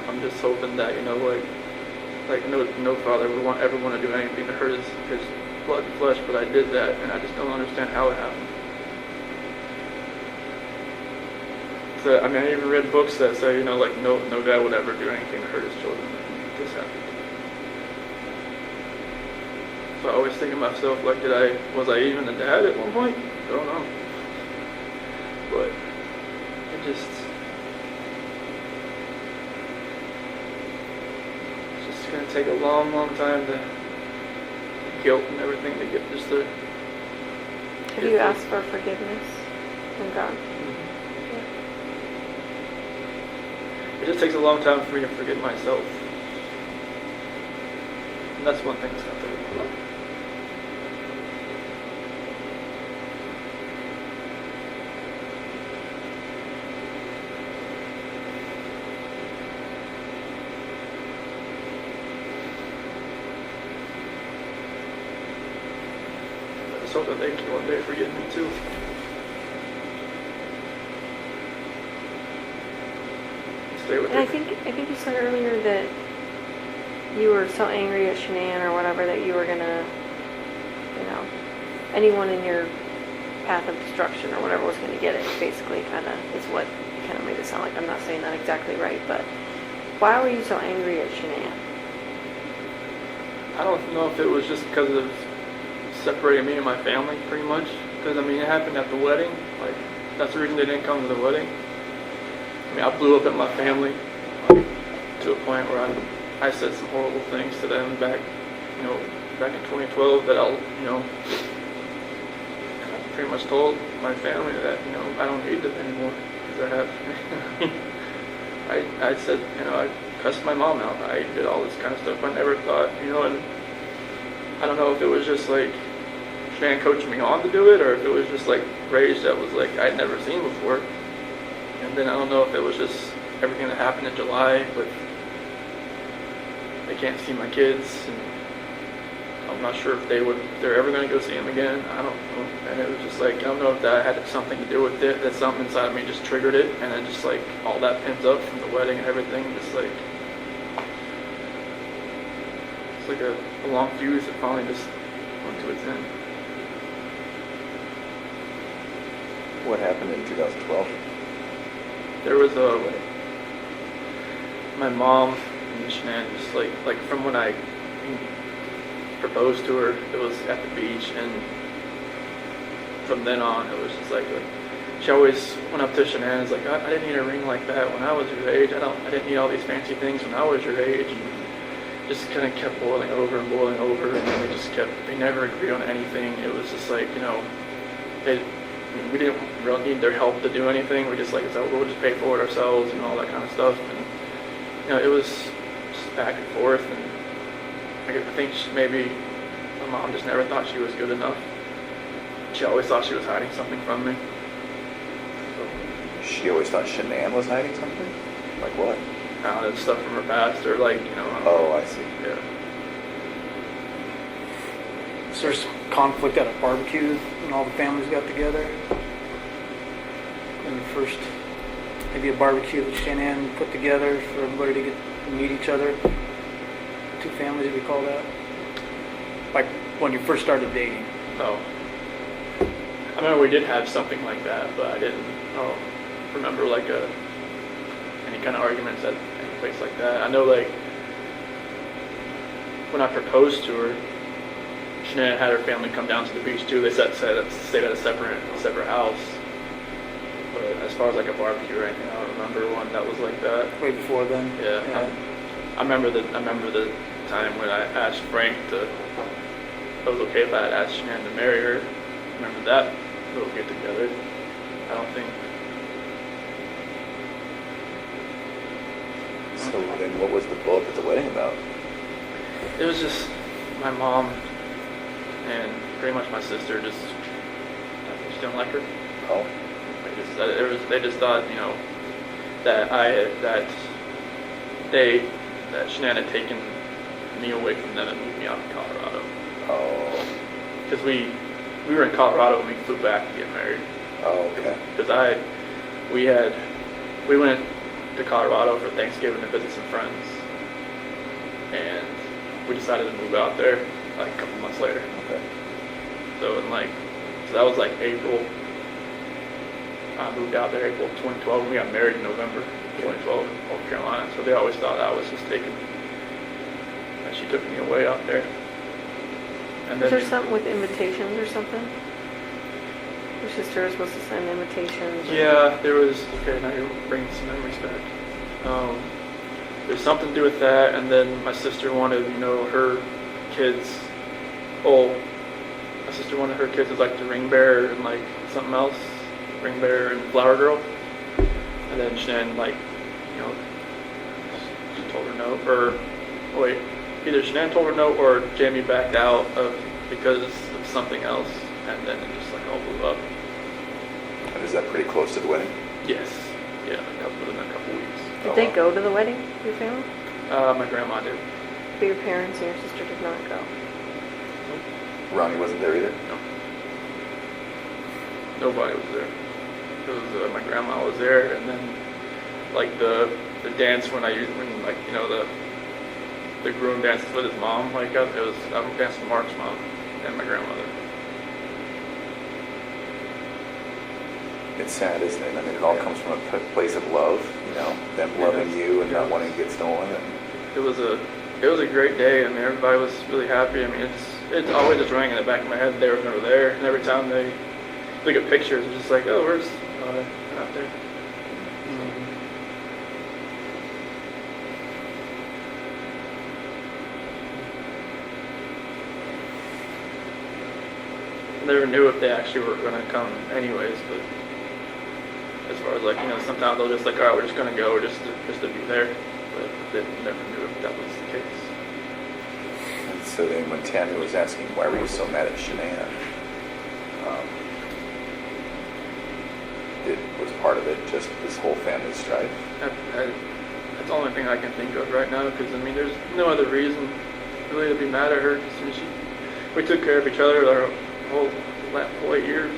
I'm just hoping that, you know, like no father would ever want to do anything to hurt his blood and flesh, but I did that, and I just don't understand how it happened. So, I mean, I even read books that say, you know, like no dad would ever do anything to hurt his children. And this happened. So I always think to myself, like, was I even a dad at one point? I don't know. But it just, it's just going to take a long, long time to guilt and everything to get just the. Have you asked for forgiveness from God? It just takes a long time for me to forget myself. And that's one thing that's going to take a lot. I just hope that they can one day forgive me too. Stay with And I it. think you said earlier that you were so angry at Shanann or whatever that you were gonna, you know, anyone in your path of destruction or whatever was gonna get it. Basically, kind of is what it kind of made it sound like. I'm not saying that exactly right, but why were you so angry at Shanann? I don't know if it was just because of separating me and my family, pretty much. Because, I mean, it happened at the wedding. Like, that's the reason they didn't come to the wedding. I mean, I blew up at my family, like, to a point where I said some horrible things to them back in 2012 that I'll, and I pretty much told my family that, I don't need them anymore. Because I said, I cussed my mom out. I did all this kind of stuff. I never thought, and I don't know if it was just like Shanann coached me on to do it, or if it was just like rage that was like I'd never seen before. And then I don't know if it was just everything that happened in July, but they can't see my kids, and I'm not sure if they're ever going to go see them again. I don't know. And it was just like, I don't know if that had something to do with it, that something inside of me just triggered it, and then just like all that pent up from the wedding and everything, just like, it's like a long fuse that finally just went to its end. What happened in 2012? There was my mom and Shanann, just like from when I proposed to her, it was at the beach, and from then on, it was just like she always went up to Shanann and was like, I didn't need a ring like that when I was your age. I didn't need all these fancy things when I was your age, and just kind of kept boiling over, and then they never agreed on anything. It was just like, we didn't really need their help to do anything. We just we'll just pay for it ourselves and all that kind of stuff. And it was just back and forth. And I think maybe my mom just never thought she was good enough. She always thought she was hiding something from me. So, She always thought Shanann was hiding something? Like what? I don't know, stuff from her past, or like, I don't know. Oh, I see. Yeah. So there's conflict at a barbecue when all the families got together. And the first, maybe a barbecue that Shanann put together for everybody to get to meet each other. Two families, if you call that. Like when you first started dating. Oh. I remember we did have something like that, but I don't remember any kind of arguments at any place like that. I know when I proposed to her, Shanann had her family come down to the beach too. They stayed at a separate house. But as far as like a barbecue or anything, I don't remember one that was like that. Way before then. Yeah. I remember the time when I asked Frank to, if it was okay if I had asked Shannon to marry her. I remember that little get together. I don't think. So then what was the blow up at the wedding about? It was just my mom and pretty much my sister just, I think she didn't like her. Oh, They just thought, you know, that that Shannon had taken me away from them and moved me out to Colorado. oh, Because we were in Colorado when we flew back to get married. oh, okay. Because we went to Colorado for Thanksgiving to visit some friends, and we decided to move out there like a couple months later. Okay. So that was like April. I moved out there April 2012, and we got married in November 2012 in North Carolina. So they always thought I was just taking, that she took me away out there. And Was then there something with invitations or something? Your sister was supposed to send invitations. yeah, there was, okay, now you're bringing some memories back. There's something to do with that, and then my sister wanted, you know, her kids, my sister wanted her kids as like the ring bearer and like something else, ring bearer and flower girl. And then Shannon, like, you know, she told her no, or wait, either Shannon told her no or Jamie backed out because of something else, and then it just like all blew up. And is that pretty close to the wedding? Yes. Yeah, within a couple weeks. Did they go to the wedding, your family? My grandma did. But your parents and your sister did not go. Ronnie wasn't there either? No. Nobody was there. It was, my grandma was there, and then like the dance when like, you know, the groom dances with his mom, like I danced with Mark's mom and my grandmother. It's sad, isn't it? I mean, it all comes from a place of love, you know, them loving you and not wanting to get stolen. And It was a great day. I mean, everybody was really happy. I mean, it's always just rang in the back of my head. They were never there, and every time they look at pictures, it's just like, oh, where's out there? I never knew if they actually were going to come anyways, but as far as like, you know, sometimes they'll just like, all right, we're just going to go just to be there, but they never knew if that was the case. And so then when Tammy was asking, why were you so mad at Shanann? Was part of it just this whole family strife? That's the only thing I can think of right now, because I mean, there's no other reason really to be mad at her. Cause we took care of each other our whole 8 years.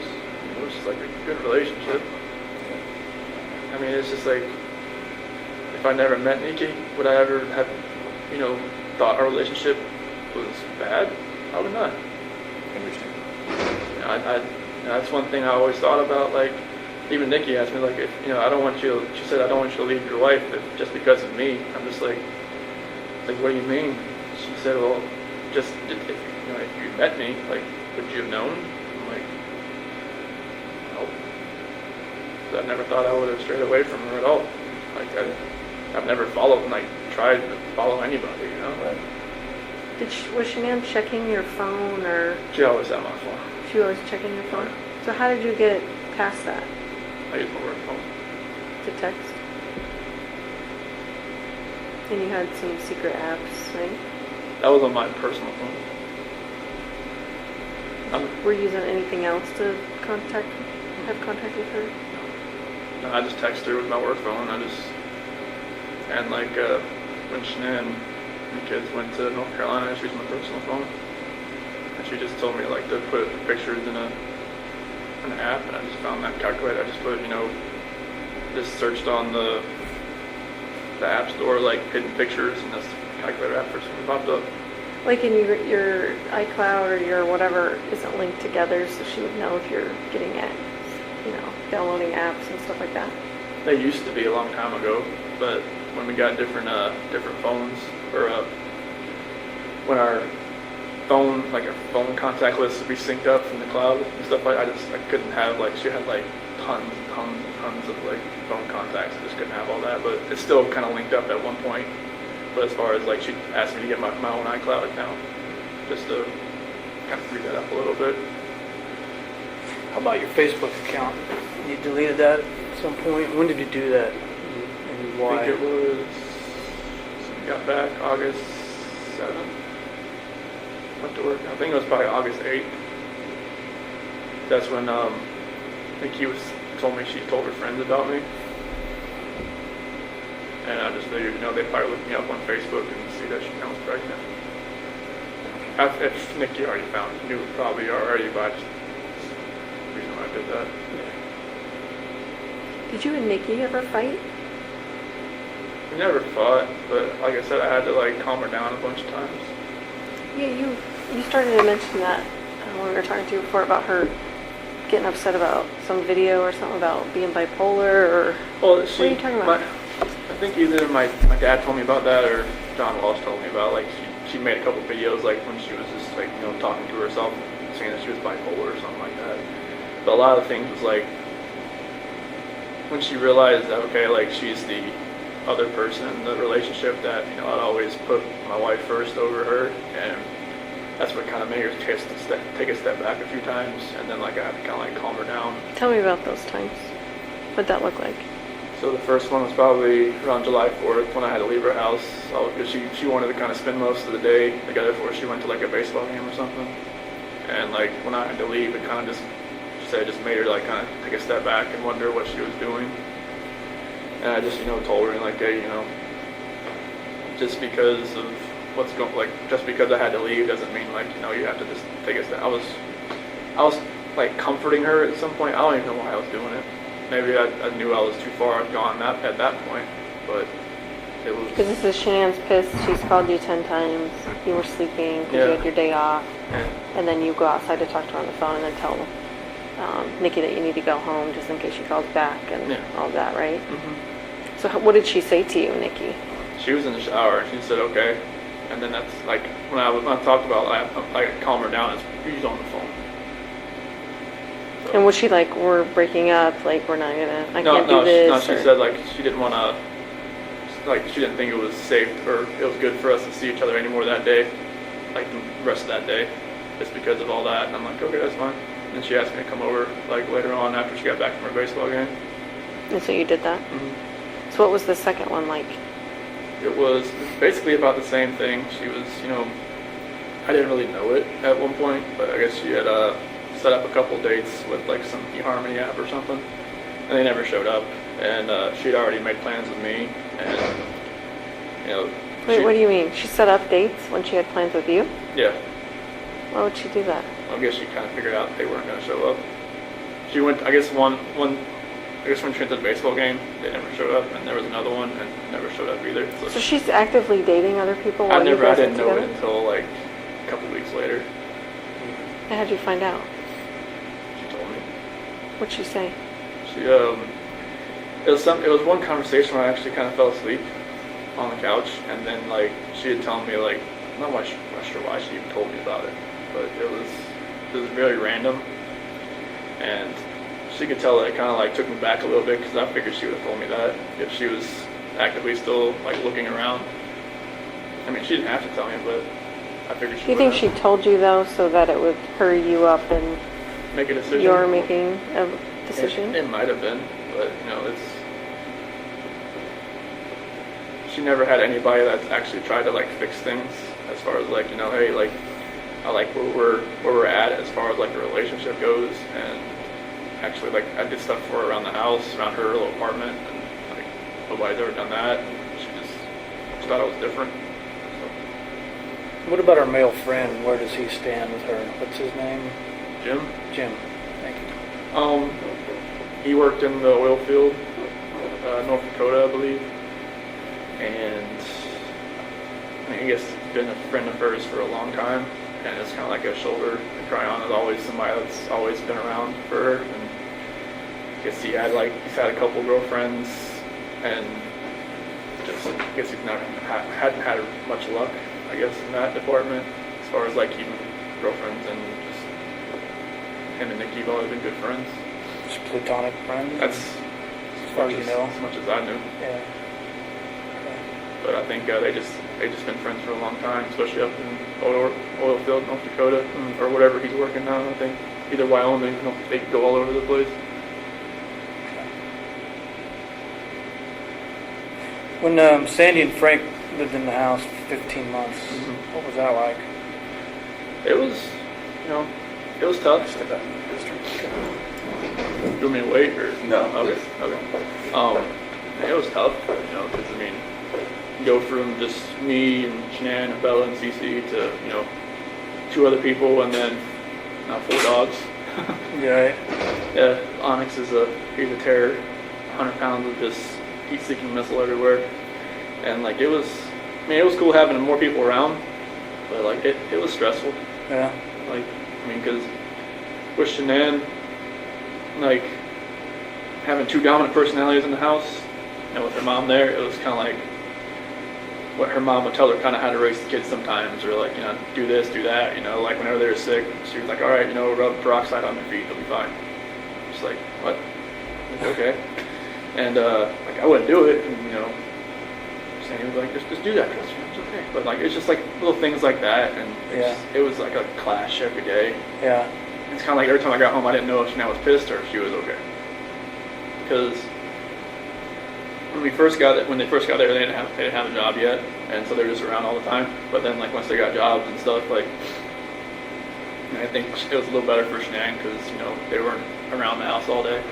It was just like a good relationship. I mean, it's just like, if I never met Nikki, would I ever have, you know, thought our relationship was bad? Probably not. Interesting. You know, that's one thing I always thought about. Like, even Nikki asked me, like, if, you know, she said, I don't want you to leave your wife just because of me. I'm just like, what do you mean? She said, well, just if you met me, like, would you have known? I'm like, no. 'Cause I never thought I would have strayed away from her at all. Like, I've never tried to follow anybody, you know? Right. Was Shanann checking your phone, or She always had my phone. she was checking your phone? So how did you get past that? I use my work phone. To text? And you had some secret apps, right? That was on my personal phone. Were you using anything else to have contact with her? No, I just text her with my work phone. And like when Shanann and the kids went to North Carolina, she used my personal phone. And she just told me like to put pictures in an app, and I just found that calculator. I just put, you know, just searched on the app store, like hidden pictures, and this calculator app first one popped up. Like in your iCloud or your whatever isn't linked together, so she would know if you're getting at, you know, downloading apps and stuff like that. They used to be a long time ago, but when we got different phones, or when our phone contact list would be synced up from the cloud and stuff, I couldn't have, like, she had like tons and tons and tons of like phone contacts. I just couldn't have all that, but it's still kind of linked up at one point. But as far as like, she asked me to get my own iCloud account, just to kind of free that up a little bit. How about your Facebook account? You deleted that at some point. When did you do that? And I why? think it was, got back August 7th. Went to work. I think it was probably August 8th. That's when Nikki told me she told her friends about me. And I just figured, they'd probably look me up on Facebook and see that I was pregnant. If Nikki already knew probably already, but that's the reason why I did that. Did you and Nikki ever fight? We never fought, but like I said, I had to like calm her down a bunch of times. Yeah, you started to mention that when we were talking to you before about her getting upset about some video or something about being bipolar, or Well, what are you talking about? I think either my dad told me about that or John Walsh told me about, like, she made a couple videos like when she was just like, talking to herself, saying that she was bipolar or something like that. But a lot of things was like, when she realized that, okay, like, she's the other person in the relationship, that, I'd always put my wife first over her, and that's what kind of made her take a step back a few times, and then like I had to kind of like calm her down. Tell me about those times. What'd that look like? So the first one was probably around July 4th when I had to leave her house, because she wanted to kind of spend most of the day together before she went to like a baseball game or something. And like when I had to leave, it kind of just made her like kind of take a step back and wonder what she was doing. And I just told her like, hey, just because of what's going, like, just because I had to leave doesn't mean like you have to just take a step. I was like comforting her at some point. I don't even know why I was doing it. Maybe I knew I was too far gone at that point, but it was. Because this is Shanann's pissed. She's called you 10 times. You were sleeping because Yeah. you had your day off. Yeah. And then you go outside to talk to her on the phone and then tell Nikki that you need to go home just in case she calls back and Yeah. all that, right? Mm-hmm. So what did she say to you, Nikki? She was in the shower and she said okay, and then that's like when I talked about I calm her down. She's on the phone. So- And was she like, we're breaking up, like we're not gonna, I can't do No, this? she or- said like she didn't want to, like she didn't think it was safe or it was good for us to see each other anymore that day, like the rest of that day, just because of all that. And I'm like, okay, that's fine. And she asked me to come over like later on after she got back from her baseball game. And so you did that? Mm-hmm. So what was the second one like? It was basically about the same thing. She was, I didn't really know it at one point, but I guess she had set up a couple dates with like some eHarmony app or something, and they never showed up. And she'd already made plans with me, and Wait, she- what do you mean? She set up dates when she had plans with you? Yeah, Why would she do that? I guess she kind of figured out they weren't going to show up. She went, I guess I guess when she went to the baseball game, they never showed up, and there was another one, and never showed up either. So she's actively dating other people while I you guys didn't were know together? it until like a couple weeks later. And how'd you find out? She told me. What'd she say? It was one conversation where I actually kind of fell asleep on the couch, and then like she had told me like, I'm not sure why she even told me about it, but it was very random, and she could tell that it kind of like took me back a little bit because I figured she would have told me that if she was actively still like looking around. I mean, she didn't have to tell me, but I figured she Do you think would she have. told you though so that it would hurry you up and Make a decision? you're making a decision? It might have been, but she never had anybody that's actually tried to like fix things as far as like, hey, like I like where we're at as far as like the relationship goes, and actually like I did stuff for her around the house, around her little apartment, and like nobody's ever done that. And she thought it was different. So, What about our male friend? Where does he stand with her? What's his name? Jim, Jim. Thank you. he worked in the oil field, North Dakota, I believe, and I guess he's been a friend of hers for a long time, and it's kind of like a shoulder to cry on. There's always somebody that's always been around for her, and I guess he's had a couple girlfriends, and just I guess he's not hadn't had much luck, I guess, in that department as far as like keeping girlfriends, and just him and Nikki have always been good friends. Just platonic friends? That's as far as you know? as much as I knew. Yeah. Okay. But I think they just been friends for a long time, especially up in Oilfield, North Dakota, or whatever he's working now. I think either Wyoming, they go all over the place. When Sandy and Frank lived in the house for 15 months, Mhm. what was that like? It was, it was tough. Step out in the district. You want me to wait or? No, Okay. Okay. It was tough, because I mean, go from just me and Shanann and Bella and Cece to 2 other people and then now 4 dogs. Yeah. Yeah, Onyx he's a terror, 100 pounds of just heat-seeking missile everywhere, and like it was cool having more people around, but like it was stressful. Yeah. Like, because with Shanann, like, having 2 dominant personalities in the house, with her mom there, it was kind of like what her mom would tell her kind of how to raise the kids sometimes, or like, do this, do that, like whenever they were sick, she was like, all right, rub peroxide on your feet, they'll be fine. Just like, what? Okay. And, like, I wouldn't do it, and, Sandy was like, just do that, Chris, it's okay. But, like, it's just, like, little things like that, and it was, like, a clash every day. Yeah. It's kind of like every time I got home, I didn't know if Shanann was pissed or if she was okay. Because when they first got there, they didn't have a job yet, and so they were just around all the time. But then, like, once they got jobs and stuff, like, I think it was a little better for Shanann because, they weren't around the house all day.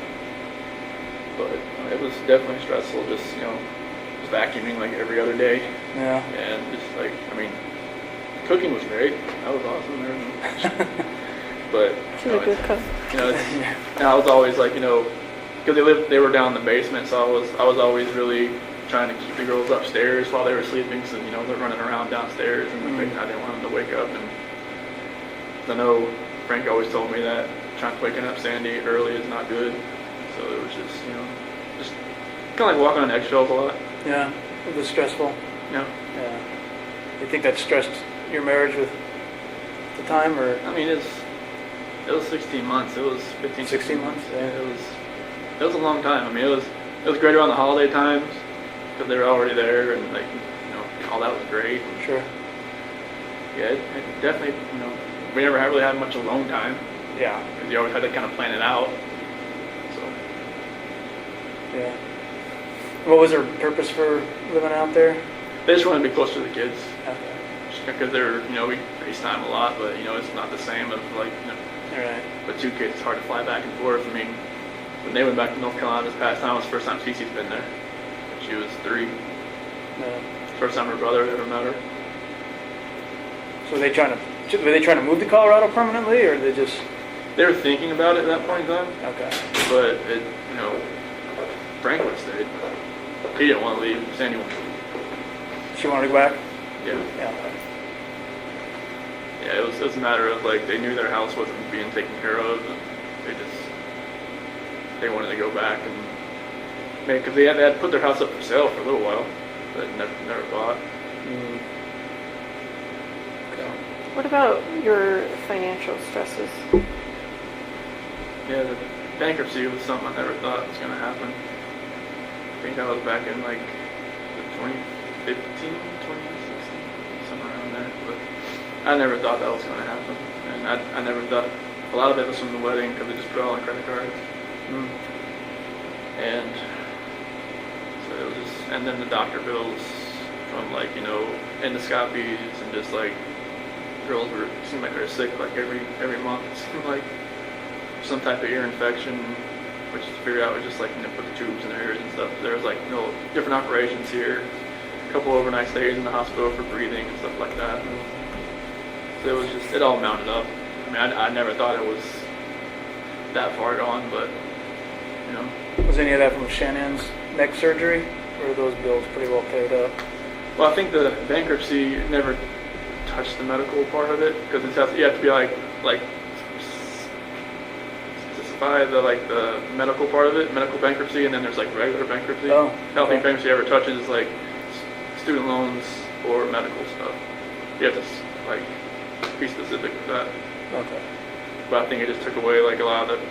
But it was definitely stressful, just vacuuming like every other day, Yeah. and just like, cooking was great. That was awesome. Everything. But She's a good cook. and I was always like, because they were down in the basement, so I was always really trying to keep the girls upstairs while they were sleeping, so they're running around downstairs, and I didn't want them to wake up. And I know Frank always told me that waking up Sandy early is not good. So it was just, just kind of like walking on eggshells a lot. Yeah. It was stressful. Yeah. Yeah. You think that stressed your marriage with the time, or? I mean, it was 16 months. It was 15, 16 months? Yeah. It was a long time. I mean, it was great around the holiday times because they were already there, and like, all that was great. Sure. Yeah, it definitely, we never really had much alone time. Yeah. Because you always had to kind of plan it out. Yeah. What was their purpose for living out there? They just wanted to be closer to the kids. Okay. Just because they're, we FaceTime a lot, but, it's not the same of like, All right. with 2 kids, it's hard to fly back and forth. I mean, when they went back to North Carolina this past time, it was the first time Cece's been there. She was 3. No. First time her brother ever met her. So were they trying to move to Colorado permanently, or they just? They were thinking about it at that point in time, Okay. but it, Frank would have stayed. He didn't want to leave. Sandy wanted to leave. She wanted to go back? Yeah. Yeah. Yeah, it was a matter of like they knew their house wasn't being taken care of, and they wanted to go back and because they had put their house up for sale for a little while, but never bought. Mm. Okay. What about your financial stresses? Yeah, the bankruptcy was something I never thought was going to happen. I think that was back in like 2015, 2016, somewhere around there. But I never thought that was going to happen. And I never thought, a lot of it was from the wedding because they just put it all on credit cards. And so it was just, and then the doctor bills from like, endoscopies and just like, girls seemed like they were sick like every month. It seemed like some type of ear infection, which to figure out was just like, put the tubes in their ears and stuff. There was like, different operations here, a couple overnight stays in the hospital for breathing and stuff like that. So it was just, it all mounted up. I mean, I never thought it was that far gone, but, Was any of that from Shannon's neck surgery, or are those bills pretty well paid up? Well, I think the bankruptcy never touched the medical part of it because you have to be like specify the medical part of it, medical bankruptcy, and then there's like regular bankruptcy. Oh, I don't think okay. bankruptcy ever touches like student loans or medical stuff. You have to like be specific with that. Okay. But I think it just took away like a lot of the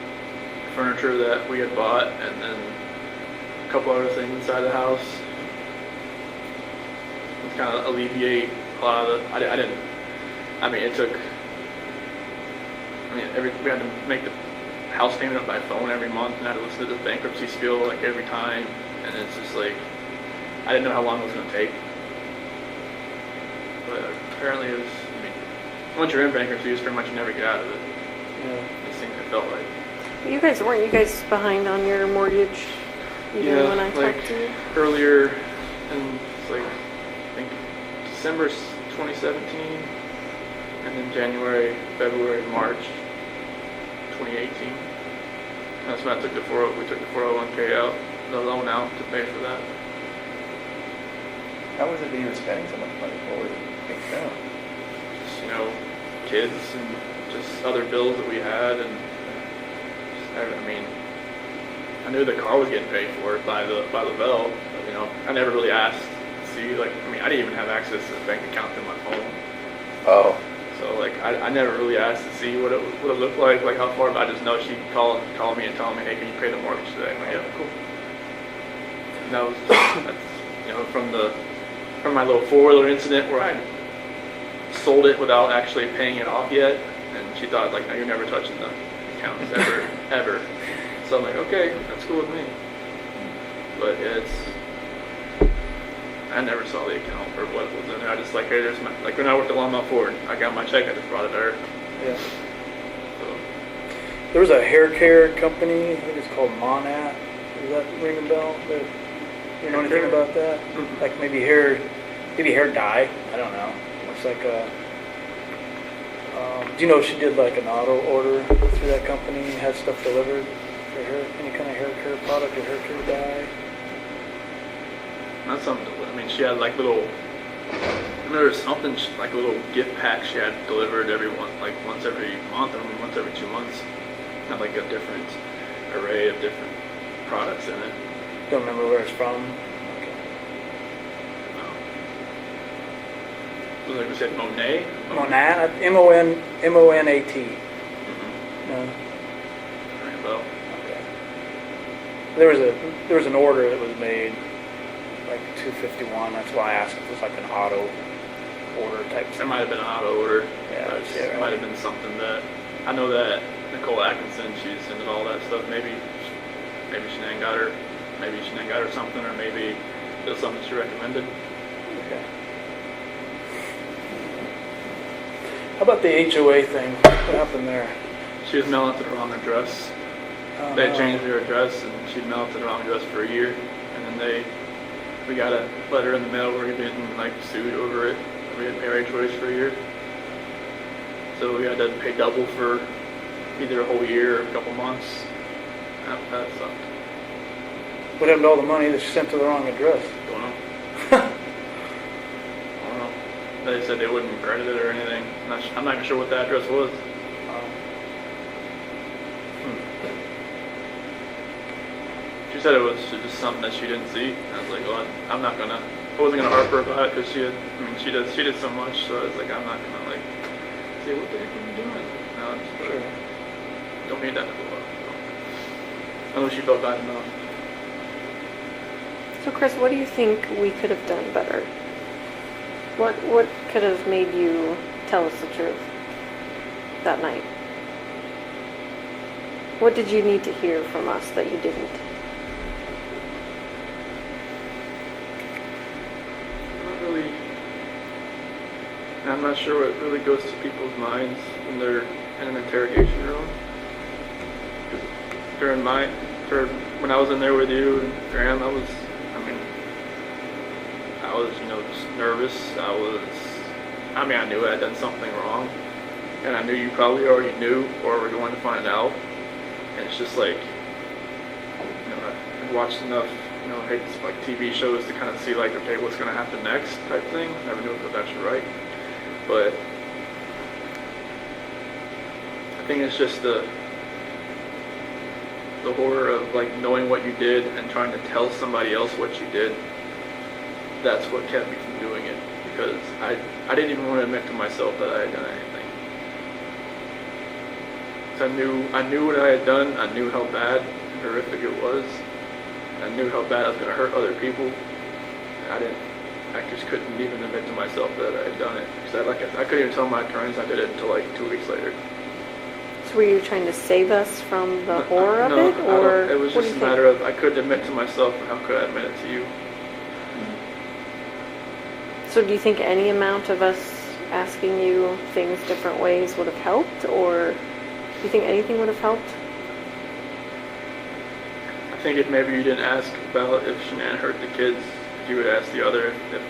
furniture that we had bought, and then a couple other things inside the house. To kind of alleviate a lot of the, I didn't, I mean, it took, I mean, we had to make the house payment up by phone every month, and I had to listen to the bankruptcy spiel like every time, and it's just like, I didn't know how long it was going to take. But apparently it was, I mean, once you're in bankruptcy, it's pretty much you never get out of it. Yeah. It seemed, it felt like. Weren't you guys behind on your mortgage even when I talked to you? Earlier in, like, I think December 2017, and then January, February, March 2018. That's when I took we took the 401k out, the loan out to pay for that. How was it that you were spending so much money? What were you thinking about? Just, you know, kids and just other bills that we had, and just, I mean, I knew the car was getting paid for by the bell, but, you know, I never really asked to see, like, I mean, I didn't even have access to the bank account through my phone. Oh, So, like, I never really asked to see what it looked like how far, but I just know she'd call me and tell me, hey, can you pay the mortgage today? I'm like, yeah, cool. And that was, that's, you know, from my little four-wheeler incident where I sold it without actually paying it off yet, and she thought, like, no, you're never touching the accounts, ever. So I'm like, okay, that's cool with me. But yeah, I never saw the account or what was in there. I just like, hey, there's my, like when I worked at Longmont Ford, I got my check, I just brought it there. Yeah. So, There was a hair care company, I think it's called Monat. Does that ring a bell? You know anything about that? Mhm. Like maybe hair dye. I don't know. Looks like a. Do you know if she did like an auto order through that company and had stuff delivered for hair, any kind of hair care product or hair care dye? not something, I mean, she had like little, I remember there was something, like a little gift pack she had delivered once every month or once every 2 months. Had like a different array of different products in it. Don't remember where it's from. Okay. Was like we said, Monet? Monat, M-O-N-A-T. Mm-hmm. No. Ring a bell. Okay. There was an order that was made, like $251. That's why I asked if it was like an auto order type It thing. might have been an auto order. Yeah, but yeah, right. It might have been something that, I know that Nicole Atkinson, she's into all that stuff. Maybe Shanann got her something, or maybe it was something she recommended. Okay. How about the HOA thing? What happened there? She was mailing it to the wrong address. They had changed her address, and she'd mailed it to the wrong address for a year. And then we got a letter in the mail where we'd been like sued over it. We had to pay our HOAs for a year. So we had to pay double for either a whole year or a couple months. That sucked. What happened to all the money that she sent to the wrong address? Don't know. I don't know. They said they wouldn't credit it or anything. I'm not even sure what the address was. She said it was just something that she didn't see. I was like, well, I wasn't gonna harp her about it because she did so much. So I was like, I'm not gonna like say what the heck are you doing? No, Sure. don't need that to blow up. So. I know she felt bad enough. So Chris, what do you think we could have done better? What could have made you tell us the truth that night? What did you need to hear from us that you didn't? Not really. I'm not sure what really goes to people's minds when they're in an interrogation room. When I was in there with you and Graham, I was, just nervous. I knew I had done something wrong, and I knew you probably already knew or were going to find out. And it's just like, I've watched enough, like TV shows to kind of see like, okay, what's going to happen next type thing. Never knew if it was actually right, but I think it's just the horror of like knowing what you did and trying to tell somebody else what you did. That's what kept me from doing it, because I didn't even want to admit to myself that I had done anything. 'Cause I knew what I had done. I knew how bad and horrific it was. I knew how bad I was going to hurt other people. I just couldn't even admit to myself that I had done it. Because I couldn't even tell my attorneys I did it until like 2 weeks later. So were you trying to save us from the horror of No, it, or it was what do just you a matter think? of I couldn't admit to myself, and how could I admit it to you? So do you think any amount of us asking you things different ways would have helped, or do you think anything would have helped? I think if maybe you didn't ask about if Shanann hurt the kids, if you would ask the other, if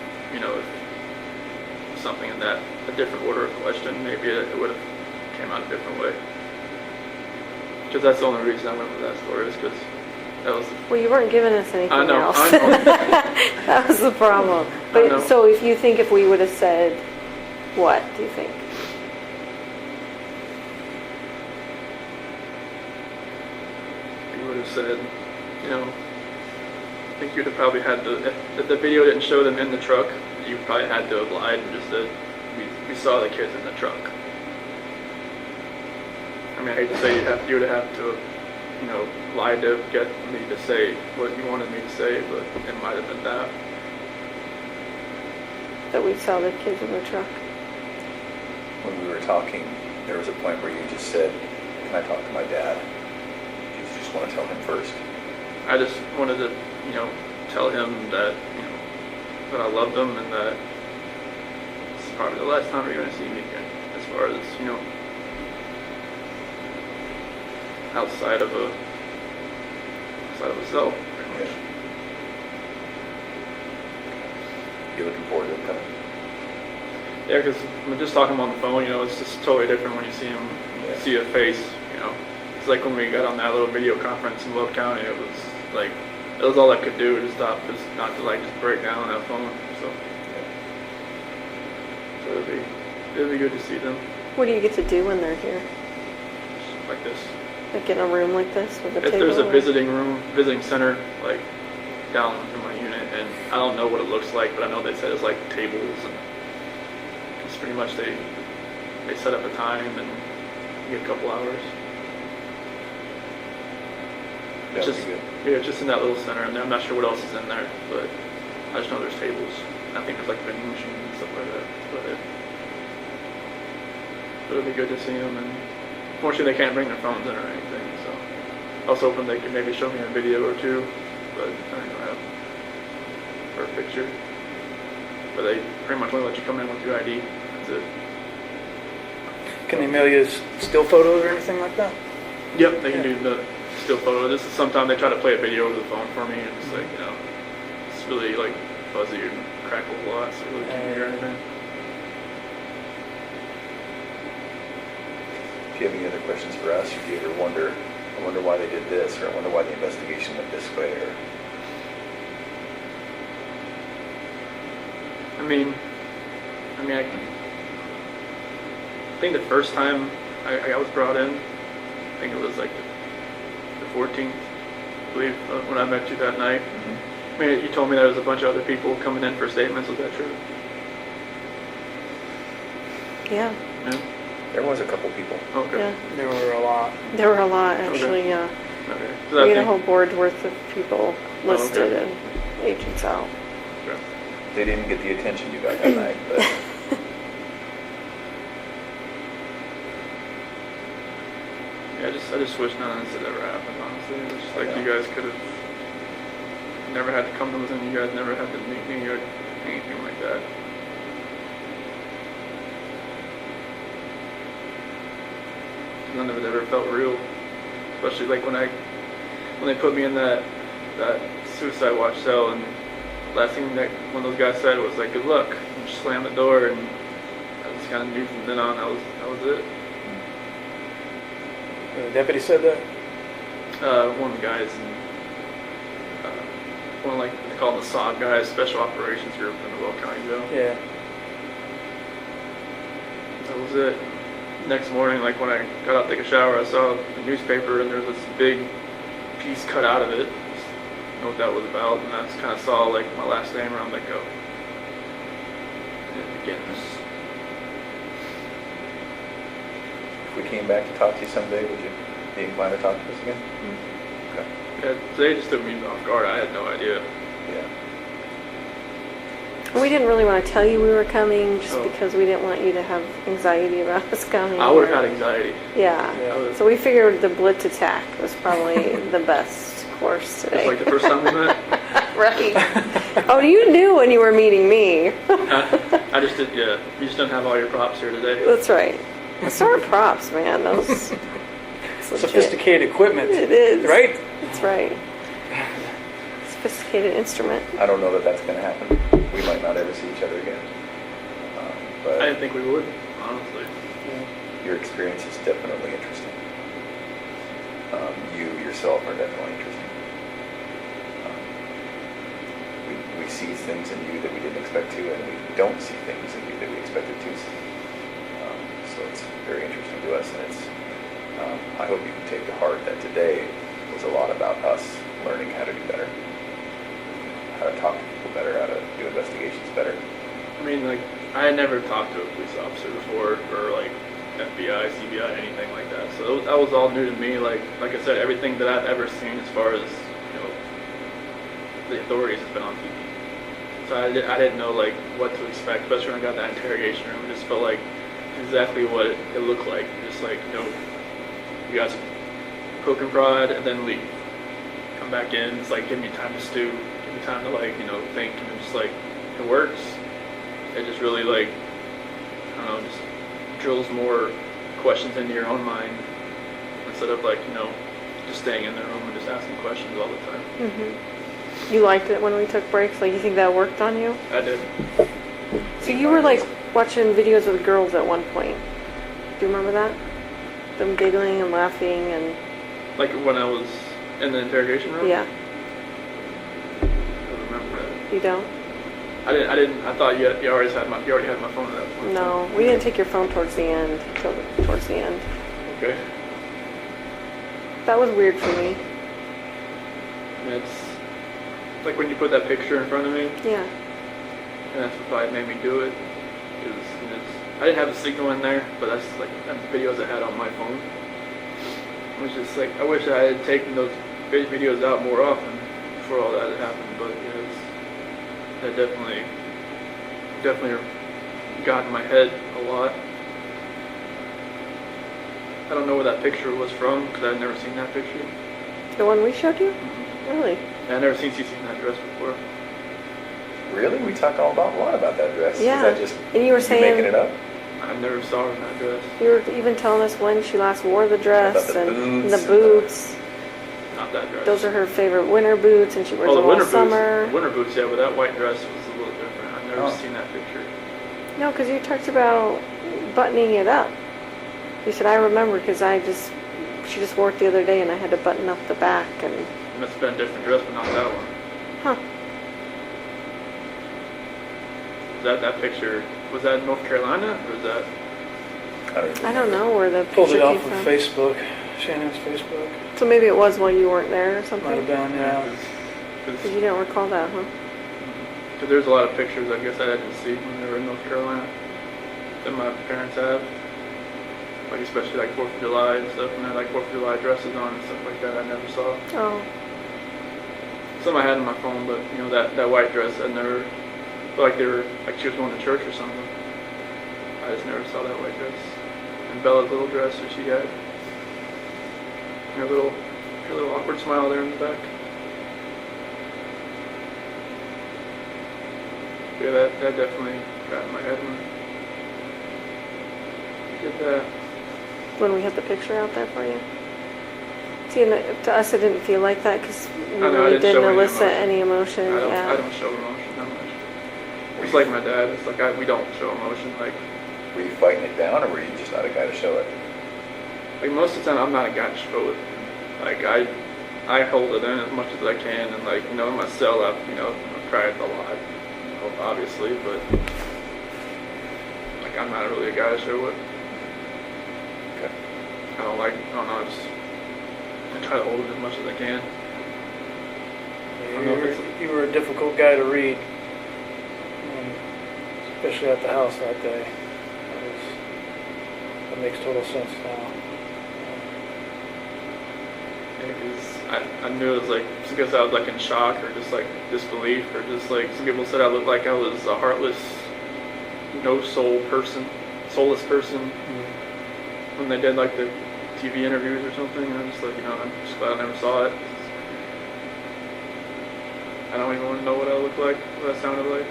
something in that, a different order of question, maybe it would have came out a different way. Because that's the only reason I went with that story, is because that was, Well, you weren't giving us anything I know, else. I know. That was the problem. I But know. so if you think if we would have said, what do you think? you would have said, I think you'd have probably had to, if the video didn't show them in the truck, you probably had to have lied and just said, we saw the kids in the truck. I mean, I hate to say you would have to, lied to get me to say what you wanted me to say, but it might have been that. That we saw the kids in the truck? When we were talking, there was a point where you just said, "Can I talk to my dad?" Did you just want to tell him first? I just wanted to, tell him that, that I loved him and that it's probably the last time you're going to see me again, as far as, outside of a cell, pretty much. You looking forward to him coming? Yeah, because I'm just talking on the phone, it's just totally different when you see him, Yeah. see a face, It's like when we got on that little video conference in Love County, it was all I could do to stop, just not to just break down on that phone. So it'd be good to see them What do you get to do when they're here? like this. Like in a room like this with a If table? there's a or- visiting center, down in my unit, and I don't know what it looks like, but I know they said it's tables, and it's pretty much they set up a time and you get a couple hours. That It's would just, be good. yeah, it's just in that little center, and I'm not sure what else is in there, but I just know there's tables. I think there's vending machines and stuff like that. But it'll be good to see them, and fortunately they can't bring their phones in or anything, so I was hoping they could maybe show me a video or two, but I don't have for a picture. But they pretty much only let you come in with your ID. That's it. Can they mail you still photos or anything like that? Yep, they can do the still photo. This is sometimes they try to play a video over the phone for me, and it's it's really fuzzy and crackles a lot, so you really can't hear anything. If you have any other questions for us, or do you ever wonder, I wonder why they did this, or I wonder why the investigation went this way, or I think the first time I was brought in, I think it was the 14th, I believe, when I met you that night. I mean, you told me there was a bunch of other people coming in for statements. Was that true? Yeah, Yeah. there was a couple people. Okay. yeah. There were a lot. There were a lot, actually, yeah. Okay. So We I had a think- whole board worth of people listed okay. and agents out. okay. They didn't get the attention you got that night, but Yeah, I just wish none of this had ever happened, honestly. It was just I know. you guys could have never had to come to us, and you guys never had to meet me or anything like that. None of it ever felt real. Especially when they put me in that suicide watch cell, and last thing that one of those guys said was good luck, and just slammed the door, and I just kind of knew from then on that was it. The deputy said that? One of the guys, one they call them the SOG guys, Special Operations Group in the Will County Jail. Yeah. That was it. Next morning, when I got out to take a shower, I saw the newspaper, and there was this big piece cut out of it. Just know what that was about, and I just kind of saw my last name around and it begins. if we came back to talk to you someday, would you be inclined to talk to us again? Okay. Yeah, today just took me off guard. I had no idea. Yeah. We didn't really want to tell you we were coming just Oh. because we didn't want you to have anxiety about us coming. I would have had anxiety. Yeah. Yeah. So we figured the blitz attack was probably the best course today. It's like the first time we met. Right. Oh, you knew when you were meeting me. I just did, yeah. You just don't have all your props here today. That's right. It's our props, man. Those it's legit. Sophisticated equipment. It is. Right? That's right. Sophisticated instrument. I don't know that that's going to happen. We might not ever see each other again. I But didn't think we would, honestly. your experience is definitely interesting. You yourself are definitely interesting. We see things in you that we didn't expect to, and we don't see things in you that we expected to see. So it's very interesting to us, and it's. I hope you can take to heart that today was a lot about us learning how to do better, how to talk to people better, how to do investigations better. I mean, like, I had never talked to a police officer before, or like FBI, CBI, anything like that. So that was all new to me. Like I said, everything that I've ever seen as far as, you know, the authorities has been on TV. So I didn't know like what to expect, especially when I got that interrogation room. It just felt like exactly what it looked like. Just like, you know, you guys poke and prod and then leave. Come back in. It's like, give me time to stew. Give me time to, like, you know, think. And it's just like, it works. It just really, like, I don't know, just drills more questions into your own mind instead of, like, you know, just staying in the room and just asking questions all the time. Mm-hmm. You liked it when we took breaks? Like, you think that worked on you? I did. So you were like watching videos of the girls at one point. Do you remember that? Them giggling and laughing and Like when I was in the interrogation room? yeah. I don't remember that. You don't? I didn't. I thought you already had my phone at that point. No, we didn't take your phone towards the end. Towards the end. Okay. That was weird for me. And it's like when you put that picture in front of me, Yeah. and that's what probably made me do it. Because I didn't have a signal in there, but that's like that's videos I had on my phone. It was just like I wish I had taken those videos out more often before all that had happened. But yeah, that definitely got in my head a lot. I don't know where that picture was from because I'd never seen that picture. The one we showed you? Really? And I'd never seen Cece in that dress before. Really? We talked a lot about that dress. Yeah. Is that just And you were you saying making it up? I never saw her in that dress. you were even telling us when she last wore the dress About the and boots the boots. Not that dress. Those are her favorite winter boots, and she wears Oh, them the winter all summer. boots. Winter boots, yeah, but that white dress was a little different. I've never Oh. seen that picture. No, because you talked about buttoning it up. You said I remember because she just wore it the other day, and I had to button up the back and. It must have been a different dress, but not that one. Huh. That picture, was that in North Carolina, or was that? I don't know where the Pulled picture it came off of from. Facebook. Shannon's Facebook. So maybe it was while you weren't there or Might have something? been, yeah. Because you didn't recall that, huh? Because there's a lot of pictures I guess I didn't see when they were in North Carolina that my parents have. Like especially like 4th of July and stuff, and I had like 4th of July dresses on and stuff like that I never saw. Oh. Some I had on my phone, but you know that white dress I never felt like they were like she was going to church or something. I just never saw that white dress. And Bella's little dress that she had. Her little awkward smile there in the back. Yeah, that definitely got in my head when I did that. When we had the picture out there for you? See, and to us it didn't feel like that because we know, I really didn't show didn't any elicit emotion. any emotion. I Yeah. don't show emotion that much. It's like my dad. It's like we don't show emotion. Like Were you fighting it down, or were you just not a guy to show it? most of the time, I'm not a guy to show it. Like I hold it in as much as I can, and like you know in my cell, I cried a lot, obviously, but like I'm not really a guy to show it. Okay. I don't know. I try to hold it as much as I can. You were a difficult guy to read, especially at the house that day. That makes total sense now. Because I knew it was like, because I was like in shock or just like disbelief or just like some people said I looked like I was a heartless, no soul person, soulless person when they did like the TV interviews or something. And I'm just like, I'm just glad I never saw it. I don't even want to know what I looked like, what I sounded like.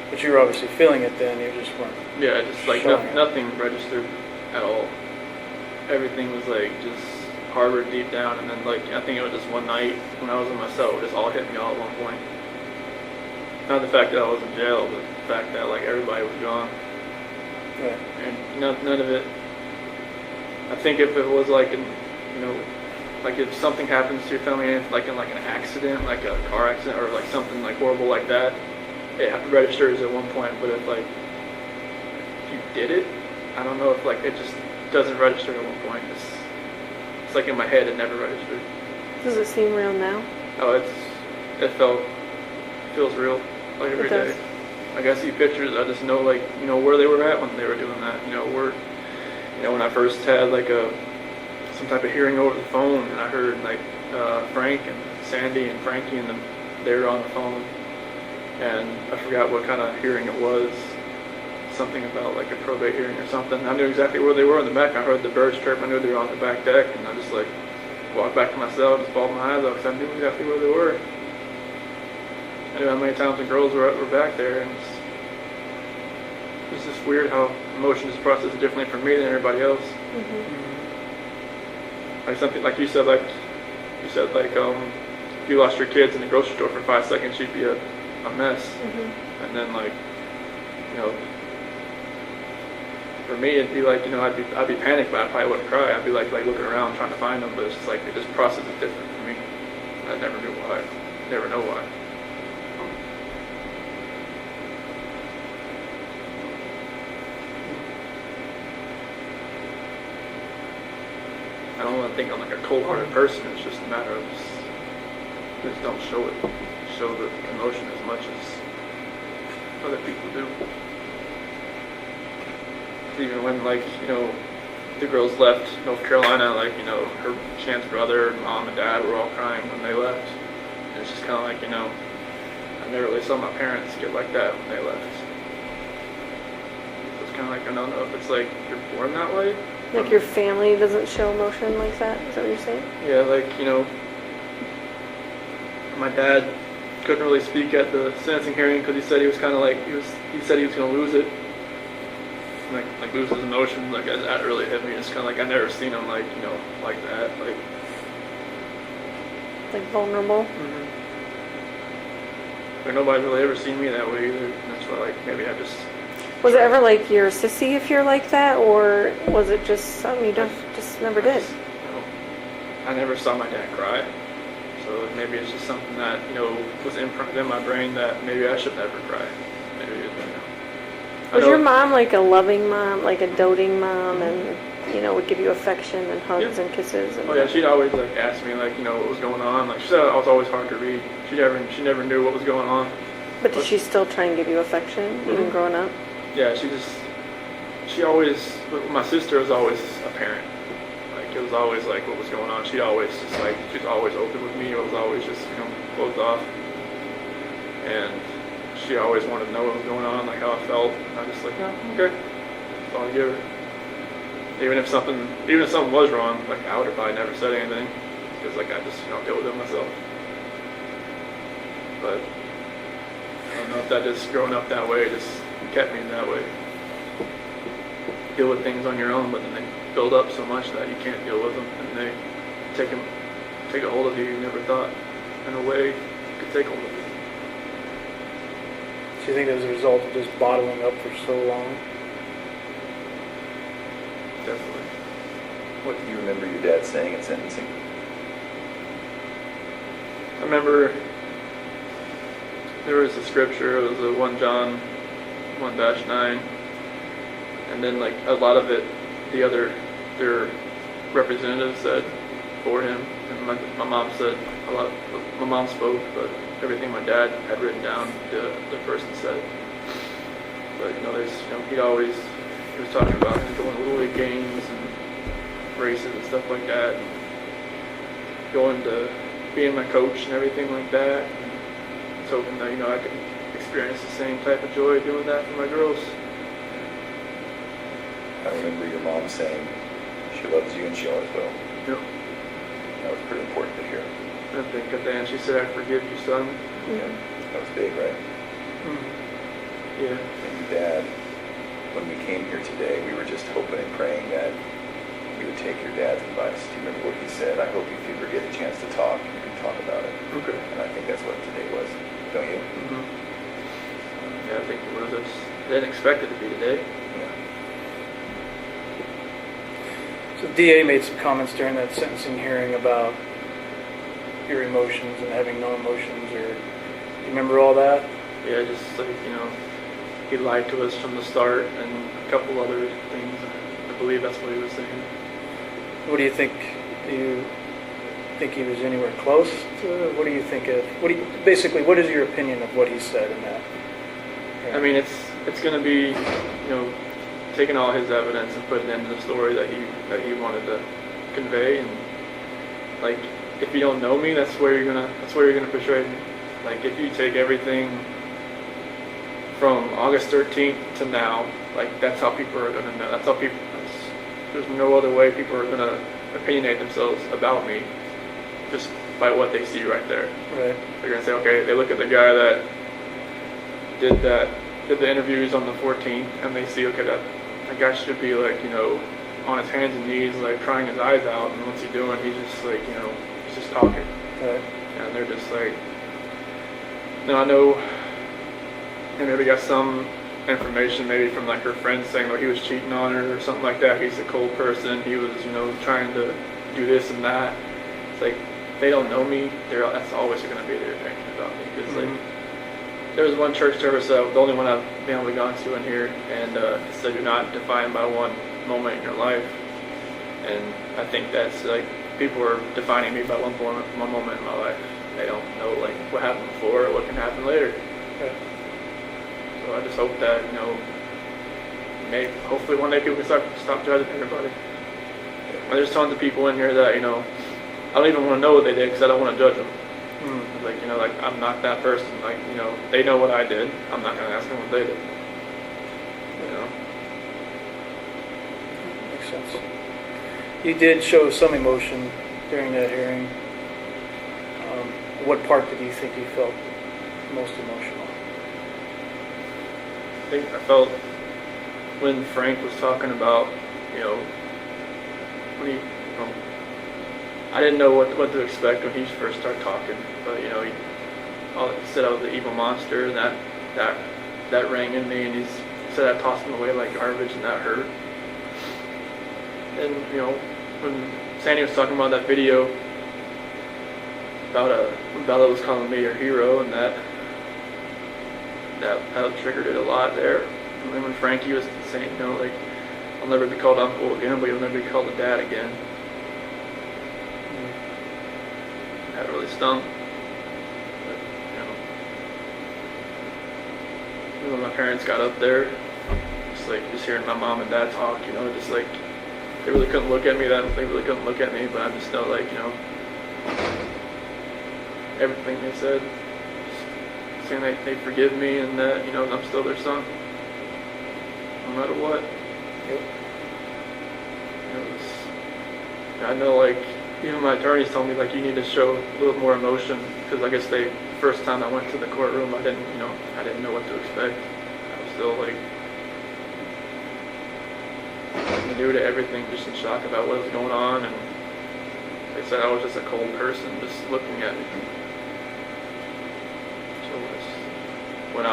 But you were obviously feeling it then, you just weren't. Yeah, just like Showing it. nothing registered at all. Everything was like just harbored deep down, and then like I think it was just one night when I was in my cell, it just all hit me all at one point. Not the fact that I was in jail, but the fact that like everybody was gone, Right. and none of it. I think if it was like like if something happens to your family, like in like an accident, like a car accident, or like something like horrible like that, it registers at one point. But if like you did it, I don't know if like it just doesn't register at one point. It's like in my head, it never registered. Does it seem real now? Oh, it feels real, like every It does. day. Like I see pictures, I just know like where they were at when they were doing that. When I first had like some type of hearing over the phone, and I heard like Frank and Sandy and Frankie and them, they were on the phone, and I forgot what kind of hearing it was. Something about like a probate hearing or something. I knew exactly where they were in the back. I heard the birds chirp. I knew they were on the back deck, and I just like walked back to my cell, just bawled my eyes out because I knew exactly where they were. I knew how many times the girls were back there, and it's just weird how emotions process differently for me than everybody else. Like something like you said, if you lost your kids in the grocery store for 5 seconds, you'd be a mess. And then like, for me, it'd be like, I'd be panicked, but I probably wouldn't cry. I'd be like looking around trying to find them, but it's just like it just processes different for me. I never knew why. Never know why. I don't want to think I'm like a cold-hearted person. It's just a matter of just don't show it. Show the emotion as much as other people do. Even when the girls left North Carolina, her Shan's brother, mom and dad were all crying when they left. And it's just kind of like, I never really saw my parents get like that when they left. So it's kind of like, I don't know if it's like you're born that way. Like your family doesn't show emotion like that? Is that what you're saying? Yeah, my dad couldn't really speak at the sentencing hearing because he said he was kind of like, he said he was going to lose it. Like lose his emotions, like that really hit me. It's kind of like I never seen him like that, Like vulnerable? But nobody's really ever seen me that way either. And that's why like maybe I just. Was it ever like you're a sissy if you're like that, or was it just something you just never did? I never saw my dad cry, so maybe it's just something that was imprinted in my brain that maybe I should never cry. Maybe Was your mom like a loving mom, like a doting mom, and would give you affection and hugs and kisses? And Oh yeah, she'd always like ask me what was going on. Like she said, I was always hard to read. She never knew what was going on. But did she still try and give you affection even growing up? Yeah, she always. My sister was always a parent. Like it was always like what was going on. She'd always just like she was always open with me. It was always just closed off. And she always wanted to know what was going on, like how I felt. And I just like, no, okay. That's all I give her. Even if something was wrong, like I would have probably never said anything because like I just deal with it myself. But I don't know if that just growing up that way just kept me that way. Deal with things on your own, but then they build up so much that you can't deal with them, and they take a hold of you. You never thought, in a way, you could take hold of you. Do you think it was a result of just bottling up for so long? Definitely. What do you remember your dad saying at sentencing? I remember there was a scripture. It was a 1 John 1-9, and then like a lot of it, their representatives said for him, and my mom said a lot. My mom spoke, but everything my dad had written down, the person said. But he was talking about him going to Little League games and races and stuff like that, and going to being my coach and everything like that. And I was hoping that I could experience the same type of joy doing that for my girls. I remember your mom saying she loves you and she always will. Yep. That was pretty important to hear. I think at the end she said, "I forgive you, son." Yeah, that was big, right? Yeah. And your dad, when we came here today, we were just hoping and praying that you would take your dad's advice. Do you remember what he said? I hope if you ever get a chance to talk, you can talk about it. Okay. And I think that's what today was, don't you? Yeah, I think it was. I didn't expect it to be today. Yeah. So DA made some comments during that sentencing hearing about your emotions and having no emotions, or you remember all that? Yeah, just like, he lied to us from the start and a couple other things. I believe that's what he was saying. What do you think? Do you think he was anywhere close to? What do you think of? Basically, what is your opinion of what he said in that? I mean, it's going to be, taking all his evidence and putting it into the story that he wanted to convey. And like, if you don't know me, that's where you're gonna portray me. Like, if you take everything from August 13th to now, like, that's how people are gonna know. That's how people. There's no other way people are gonna opinionate themselves about me, just by what they see right there. Right. They're gonna say, okay, they look at the guy that did the interviews on the 14th, and they see, okay, that guy should be like, on his hands and knees, like crying his eyes out, and what's he doing? He's just like, he's just talking. Right. And they're just like, I know, and maybe got some information maybe from like her friends saying that he was cheating on her or something like that. He's a cold person. He was, trying to do this and that. It's like, they don't know me. That's always going to be their opinion about me. Because like, there was one church service, the only one I've been able to gone to in here, and it said, "You're not defined by one moment in your life." And I think that's like, people are defining me by one moment in my life. They don't know like what happened before or what can happen later. Right. So I just hope that hopefully one day people can stop judging everybody. There's tons of people in here that I don't even want to know what they did because I don't want to judge them. Like, I'm not that person. Like, they know what I did. I'm not going to ask them what they did. Makes sense. You did show some emotion during that hearing. What part did you think you felt most emotional? I think I felt when Frank was talking about, when he, I didn't know what to expect when he first started talking, but he said I was the evil monster, and that rang in me, and he said I tossed him away like garbage, and that hurt. And when Sandy was talking about that video about when Bella was calling me her hero, and that triggered it a lot there. And then when Frankie was saying, like, I'll never be called uncle again, but you'll never be called a dad again. That really stung. But, when my parents got up there, just hearing my mom and dad talk, just like, they really couldn't look at me. They really couldn't look at me, but I just know, like, everything they said, just saying they forgive me and that, I'm still their son, no matter what. Yep. I know, like, even my attorneys told me, like, you need to show a little more emotion, because I guess the first time I went to the courtroom, I didn't know what to expect. I was still, like, new to everything, just in shock about what was going on, and they said I was just a cold person, just looking at me. So when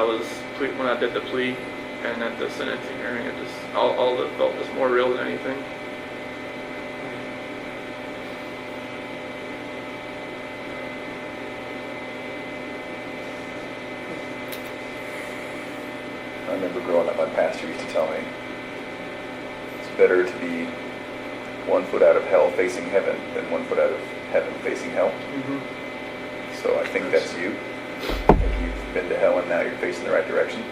I did the plea and at the sentencing hearing, it just all of it felt just more real than anything. I remember growing up, my pastor used to tell me, it's better to be 1 foot out of hell facing heaven than 1 foot out of heaven facing hell. Mm-hmm. So I think that's you. I think you've been to hell and now you're facing the right direction.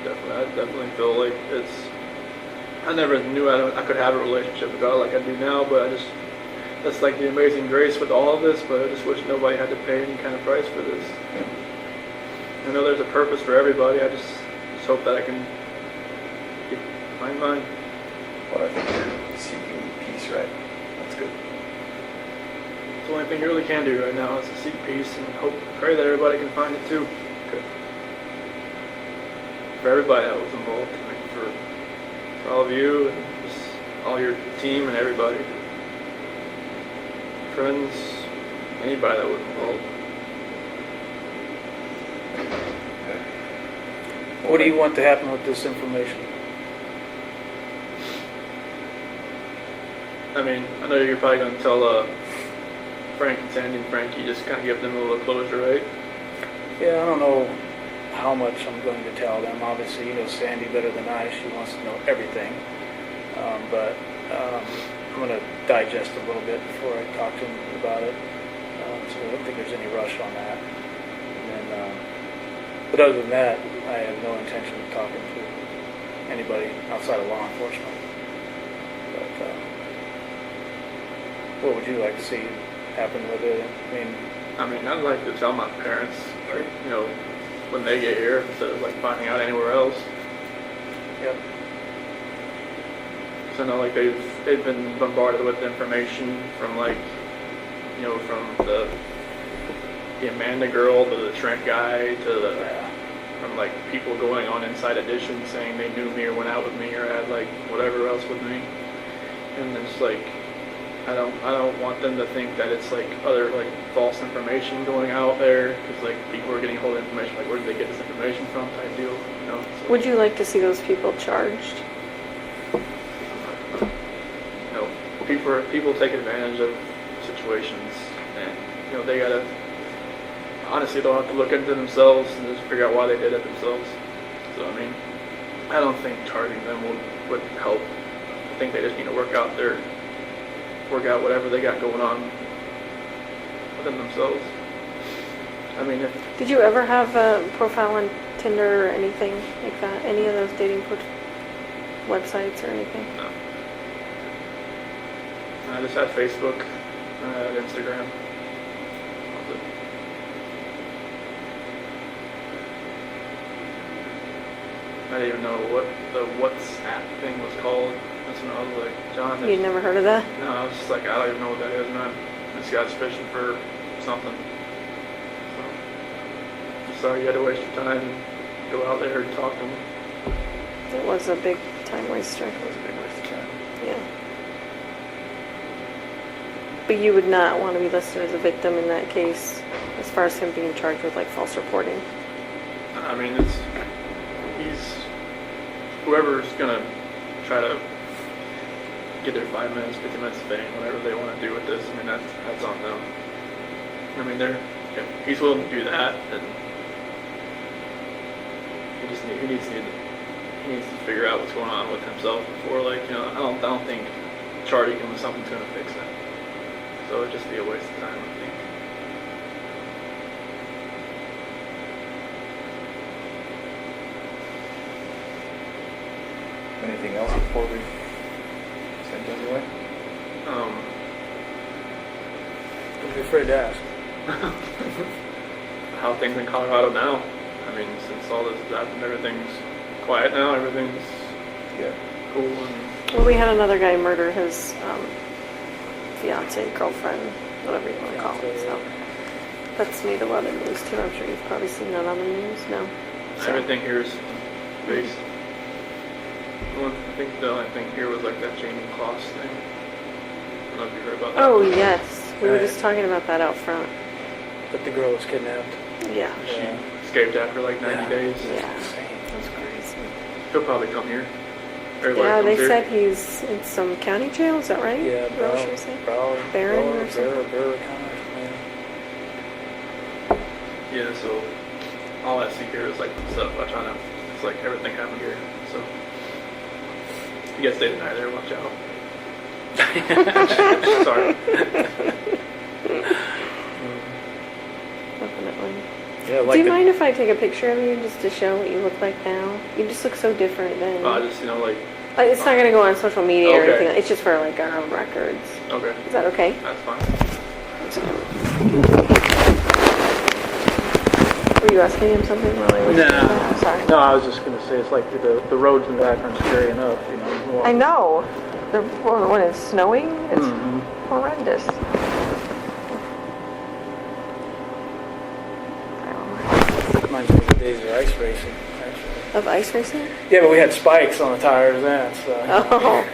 definitely. I definitely feel like I never knew I could have a relationship with God like I do now, but that's like the amazing grace with all of this, but I just wish nobody had to pay any kind of price for this. I know there's a purpose for everybody. I just hope that I can find mine. Well, I think you're seeking peace, right? That's good. It's the only thing you really can do right now is to seek peace and pray that everybody can find it too. Good. For everybody that was involved, like for all of you and just all your team and everybody. Friends, anybody that was involved. Good. What do you want to happen with this information? I mean, I know you're probably going to tell Frank and Sandy and Frankie, just kind of give them a little closure, right? Yeah, I don't know how much I'm going to tell them. Obviously, you know Sandy better than I. She wants to know everything. But I'm going to digest a little bit before I talk to them about it. So I don't think there's any rush on that. And then, but other than that, I have no intention of talking to anybody outside of law enforcement. But what would you like to see happen with it? I mean, I'd like to tell my parents, like, you know, when they get here, instead of like finding out anywhere else. Yep. So I know like they've been bombarded with information from like, you know, from the Amanda girl to the Trent guy to from like people going on Inside Edition saying they knew me or went out with me or had like whatever else with me, and it's like I don't want them to think that it's like other like false information going out there because like people are getting hold of information like where did they get this information from type deal, you know. So, Would you like to see those people charged? you know, people take advantage of situations, and you know they gotta honestly they'll have to look into themselves and just figure out why they did it themselves. So I mean, I don't think charging them would help. I think they just need to work out whatever they got going on within themselves. I mean, if Did you ever have a profile on Tinder or anything like that? Any of those dating websites or anything? no, I just had Facebook, I had Instagram. That was it. I didn't even know what the WhatsApp thing was called. That's when I was like, John, You'd never heard of that? no, I was just like, I don't even know what that is, man. This guy's fishing for something. So, I'm sorry you had to waste your time and go out there and talk to him. It was a big time waster. It was a big waste of time. Yeah. But you would not want to be listed as a victim in that case, as far as him being charged with like false reporting. I mean, he's whoever's gonna try to get their 5 minutes, 50 minutes of fame, whatever they want to do with this. I mean, that's on them. I mean, if he's willing to do that, then he needs to figure out what's going on with himself before, like, you know, I don't think charging him with something's gonna fix that. So it'd just be a waste of time, I think. Anything else before we send it away? Don't be afraid to ask. How things in Colorado now. I mean, since all this has happened, everything's quiet now. Everything's Yeah. cool and Well, we had another guy murder his fiance, girlfriend, whatever you want to call it. So that's made a lot of news too. I'm sure you've probably seen that on the news. No. So- everything here is based. I think the only thing here was like that Jamie Kloss thing. I don't know if you heard about that. Oh yes, we were Right. just talking about that out front. But the girl was kidnapped. Yeah. She escaped after like 90 days. Yeah. Insane. That's crazy. He'll probably come here. Everybody Yeah, comes they here. said he's in some county jail. Is that right? Yeah, Is that what she was saying? Barron or something? Yeah, so all I see here is like stuff I try to. It's like everything happened here. So I guess they deny there. Watch out. Sorry. Definitely. Yeah, Do you mind if I take a picture of you just to show what you look like now? You just look so different than. Just, like, It's not gonna go on social media or Okay. anything. It's just for like our own records. okay, Is that okay? that's fine. Were you asking him something while I was? Nah. I'm sorry. No, I was just gonna say, it's like the roads in the background scary enough, you know. I know. When it's snowing, it's Mhm. horrendous. Reminds me of the days of ice racing, actually. Of ice racing? Yeah, but we had spikes on the tires then, so. Oh.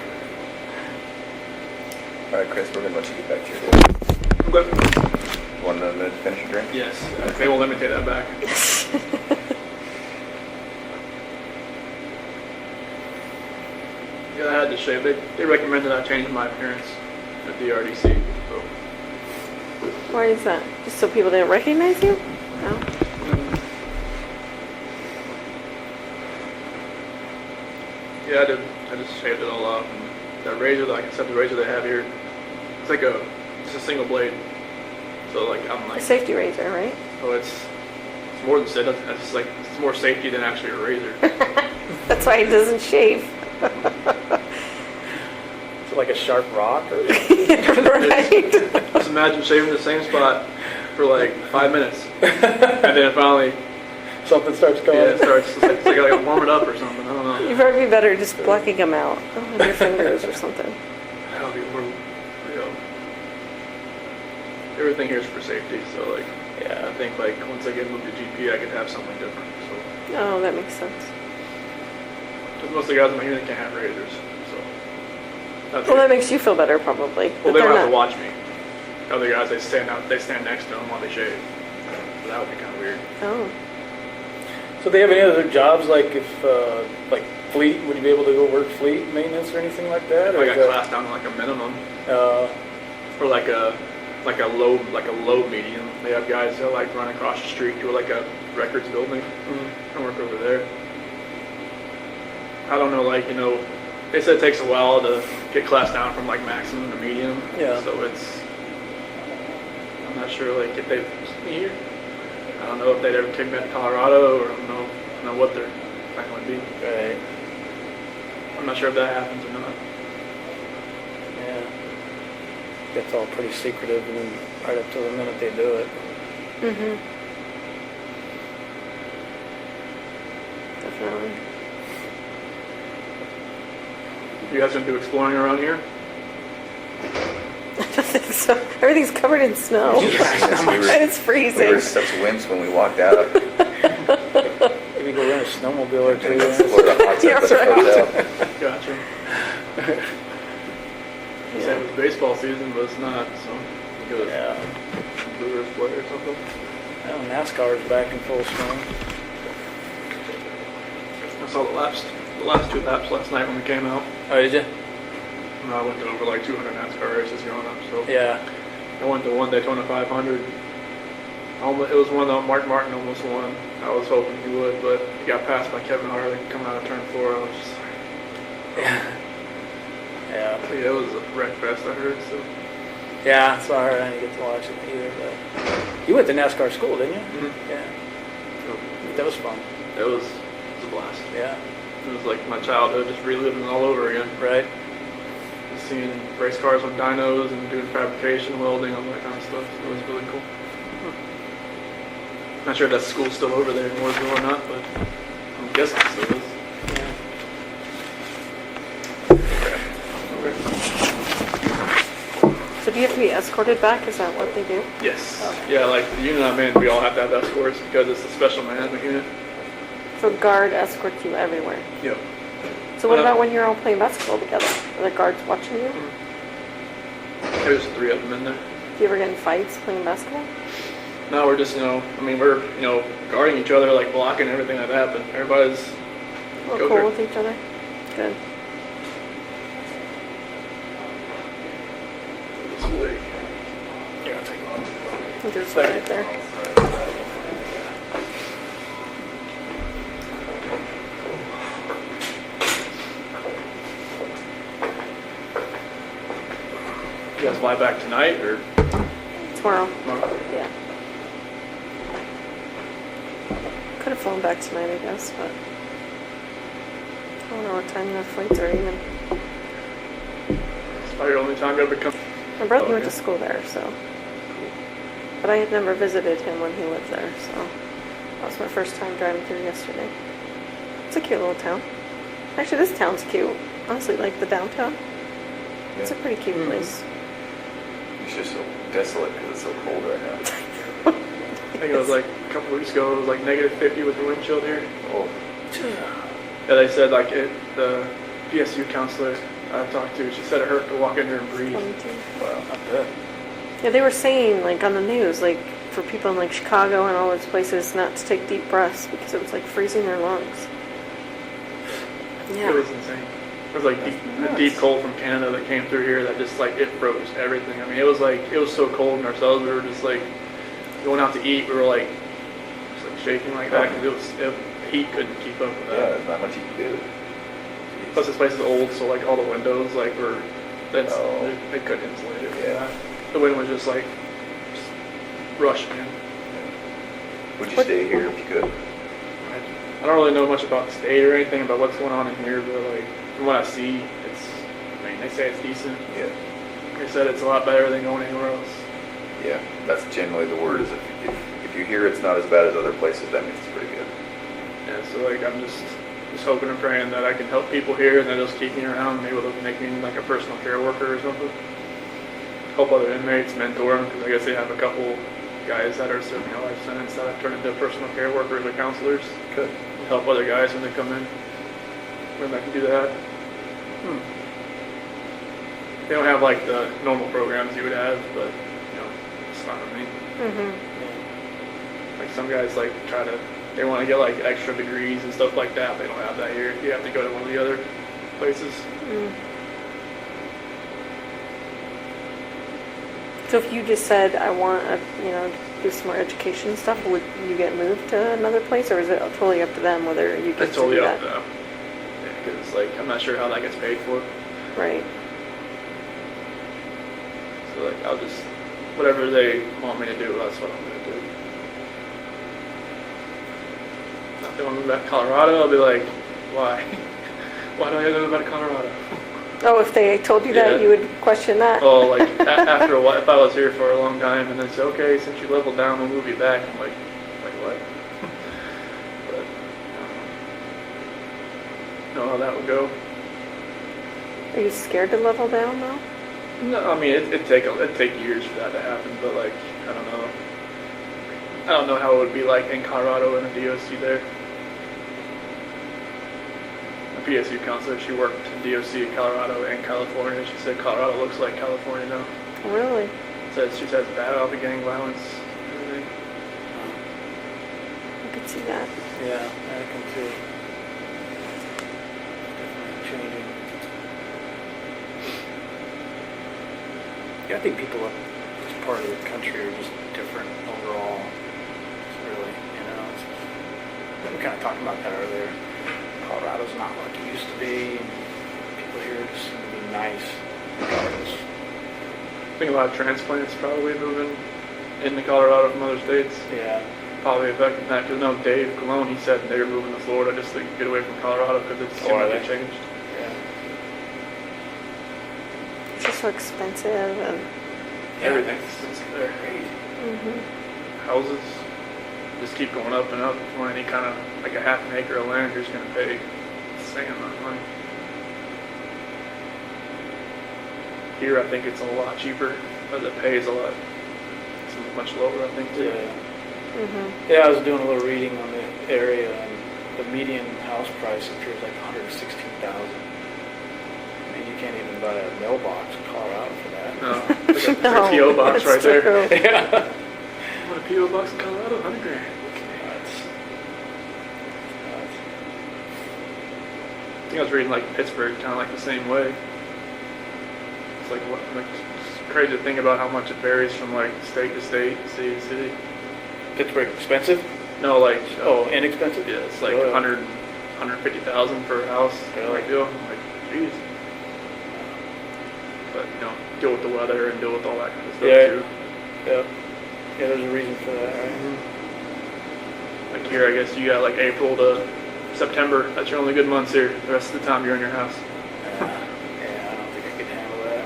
All right, Chris, we're gonna let you get back to your day. Okay. Want another minute to finish your drink? Yes, they won't let me take that back. Yeah, I had to shave. They recommended I change my appearance at the RDC. So Why is that? Just so people didn't recognize you? No. yeah, I did. I just shaved it all off. And that razor, like I said, the razor they have here, it's like it's a single blade. So like I'm A like, safety razor, right? oh, it's more than said. It's just like it's more safety than actually a razor. That's why it doesn't shave. Is it like a sharp rock or? Right? Just imagine shaving the same spot for like 5 minutes, and then finally, Something starts going. yeah, it starts. It's like I gotta warm it up or something. I don't know. You'd probably be better just plucking them out with your fingers or something. That'll be more, everything here is for safety. So like, Yeah. I think like once I get moved to GP, I could have something different. So, Oh, that makes sense. because most of the guys in my unit can't have razors. So, that's Well, that it. makes you feel better, probably. Well, If they they're don't have to not- watch me. Other guys, they stand next to them while they shave. So that would be kind of weird. Oh. So they have any other jobs, like if, like fleet, would you be able to go work fleet maintenance or anything like that? If Or I got is that- classed down to like a minimum, Uh, or like a low medium. They have guys that like run across the street to like a records building and work over there. I don't know, like, they said it takes a while to get class down from like maximum to medium. Yeah. So I'm not sure like if they've here. I don't know if they'd ever take me to Colorado, or I don't know what their plan would be. right. I'm not sure if that happens or not. Yeah. That's all pretty secretive, and then right up to the minute they do it. Mm-hmm. Definitely. You guys gonna do exploring around here? I don't think so. Everything's covered in snow. Yes, we were- And it's We were freezing. such wimps when we walked out. Maybe go rent a snowmobile or two. Explore the hot tub Yeah, at the right. hotel. Gotcha. Yeah. Same with baseball season, but it's not, so we go to Yeah. Brewers play or something. Well, NASCAR's back in full swing. I saw the last two laps last night when we came out. Oh, did you? And I went to over like 200 NASCAR races growing up, so Yeah. I went to one Daytona 500. It was one that Mark Martin almost won. I was hoping he would, but he got passed by Kevin Harvick coming out of turn 4. I was just like, Yeah. yeah, it was a wreck fest, I heard. So Yeah, sorry, I didn't get to watch it either. But you went to NASCAR school, didn't you? Yeah. That was fun. it was a blast. Yeah. It was like my childhood, just reliving it all over again. Right. Just seeing race cars with dynos and doing fabrication, welding, all that kind of stuff. It was really cool. Not sure if that school's still over there in Mooresville or not, but I'm guessing it still is. Yeah. So do you have to be escorted back? Is that what they do? Yes. Okay. Yeah, like the unit I'm in, we all have to have escorts because it's a special management unit. So guard escorts you everywhere. Yep. So what about when you're all playing basketball together? Are there guards watching you? There's 3 of them in there. Do you ever get in fights playing basketball? No, we're just, we're, guarding each other, like blocking everything like that, but everybody's We're Go cool for it. with each other? Good. this way. Yeah, I'll take one. I think there's one right there. You guys fly back tonight or Tomorrow. tomorrow? Yeah. Could have flown back tonight, I guess, but I don't know what time the flights are even. It's probably the only time you ever come. My brother Oh, went yeah. to school there, so. But I had never visited him when he lived there, so that was my first time driving through yesterday. It's a cute little town. Actually, this town's cute. Honestly, like the downtown. It's a pretty cute place. It's just so desolate because it's so cold right now. I think it was like a couple weeks ago, it was like -50 with the wind chill here. Oh, Yeah, they said like the PSU counselor I talked to, she said it hurt to walk in here and breathe. wow. Not bad. Yeah, they were saying, like, on the news, like, for people in, like, Chicago and all those places not to take deep breaths because it was, like, freezing their lungs. It was insane. It was like a deep cold from Canada that came through here that just like it froze everything. I mean, it was so cold in ourselves. We were just like going out to eat. We were like just like shaking like that because the heat couldn't keep up with Yeah, that. there's not much you can do. Plus, this place is old, so like all the windows like were Oh. they couldn't insulate it. Yeah. The wind was just like just rushing in. Would you stay here if you could? I don't really know much about the state or anything about what's going on in here, but like from what I see, I mean, they say it's decent. Yeah. Like I said, it's a lot better than going anywhere else. Yeah, that's generally the word. Is if you hear it's not as bad as other places, that means it's pretty good. Yeah, so like I'm just hoping and praying that I can help people here and that they'll just keep me around. Maybe they'll make me like a personal care worker or something. Help other inmates, mentor them, because I guess they have a couple guys that are serving a life sentence that I've turned into personal care workers or counselors. Good. Help other guys when they come in. When I can do that. They don't have like the normal programs you would have, but you know, it's fine with me. Mm-hmm. Like some guys like they want to get like extra degrees and stuff like that. They don't have that here. You have to go to one of the other places. So if you just said, I want to, do some more education stuff, would you get moved to another place, or is it totally up to them whether you get It's totally to do up that? to them. Because like I'm not sure how that gets paid for. Right. So like I'll just whatever they want me to do, that's what I'm gonna do. If they want to move back to Colorado, I'll be like, why? Why do I have to move back to Colorado? Oh, if they told you Yeah. that, you would question that? Oh, like after a while, if I was here for a long time and then say, okay, since you leveled down, we'll move you back. I'm like what? But I don't know how that would go. Are you scared to level down, though? No, I mean it'd take years for that to happen, but like I don't know how it would be like in Colorado in a DOC there. A PSU counselor, she worked in DOC in Colorado and California. She said Colorado looks like California now. Really? She says bad about the gang violence and everything. I could see that. Yeah, I can too. Definitely changing. Yeah, I think people in this part of the country are just different overall. It's really, we kind of talked about that earlier. Colorado's not like it used to be. And people here just seem to be nice regardless. I think a lot of transplants probably moving into Colorado from other states. Yeah. Probably affecting that because no, Dave Colon, he said they were moving to Florida just to get away from Colorado because it's too Oh, are much they? changed. Yeah. It's just so expensive and... Everything's expensive there. Crazy. Mm-hmm. Houses just keep going up and up. For any kind of like a half an acre of land, you're just gonna pay the same amount of money. Here, I think it's a lot cheaper, but the pay is it's much lower, I think, too. Yeah. Mm-hmm. Yeah, I was doing a little reading on the area, and the median house price up here is like $116,000. I mean, you can't even buy a mailbox in Colorado for that. No, like a No, PO box that's right there. true. Yeah. What a PO box in Colorado, $100,000. Nuts. I think I was reading like Pittsburgh, kind of like the same way. It's like it's crazy to think about how much it varies from like state to state, city to city. Pittsburgh expensive? No, like Oh, inexpensive? yeah, it's like Oh, yeah. 150,000 per house. Really? Like deal. I'm like, geez. But deal with the weather and deal with all that kind of stuff Yeah. too. Yeah. Yeah, there's a reason for that, right? Like here, I guess you got like April to September. That's your only good months here. The rest of the time you're in your house. Yeah, I don't think I could handle that.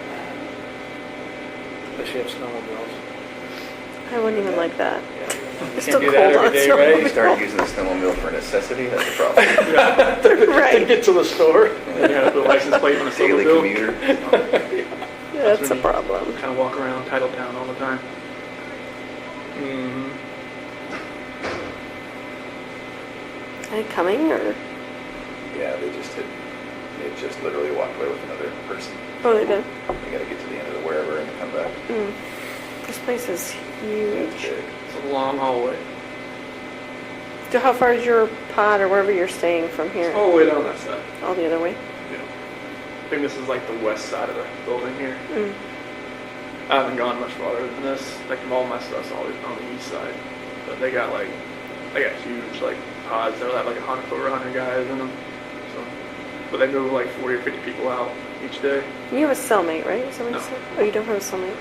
Especially have snowmobiles. I wouldn't even like that. Yeah. You It's can't still do that cold every on day, snow. You right? start using the snowmobile for necessity, that's a problem. To Right. get to the store. You gotta put a license plate on a Daily snowmobile. commuter. Yeah, that's a problem. Kind of walk around Titletown all the time. Mm-hmm. Are they coming or? Yeah, they just literally walked away with another person. Oh, they did. They gotta get to the end of the wherever and come back. Mm. This place is It's huge. big. It's a long hallway. So how far is your pod or wherever you're staying from here? All the way down that side. All the other way? Yeah. I think this is like the west side of the building here. Mm. I haven't gone much farther than this. Like all my stuff's always on the east side. But they got huge like pods that'll have like over 100 guys in them. So, but they move like 40 or 50 people out each day. You have a cellmate, right? Is that what you No. said? Oh, you don't have a cellmate?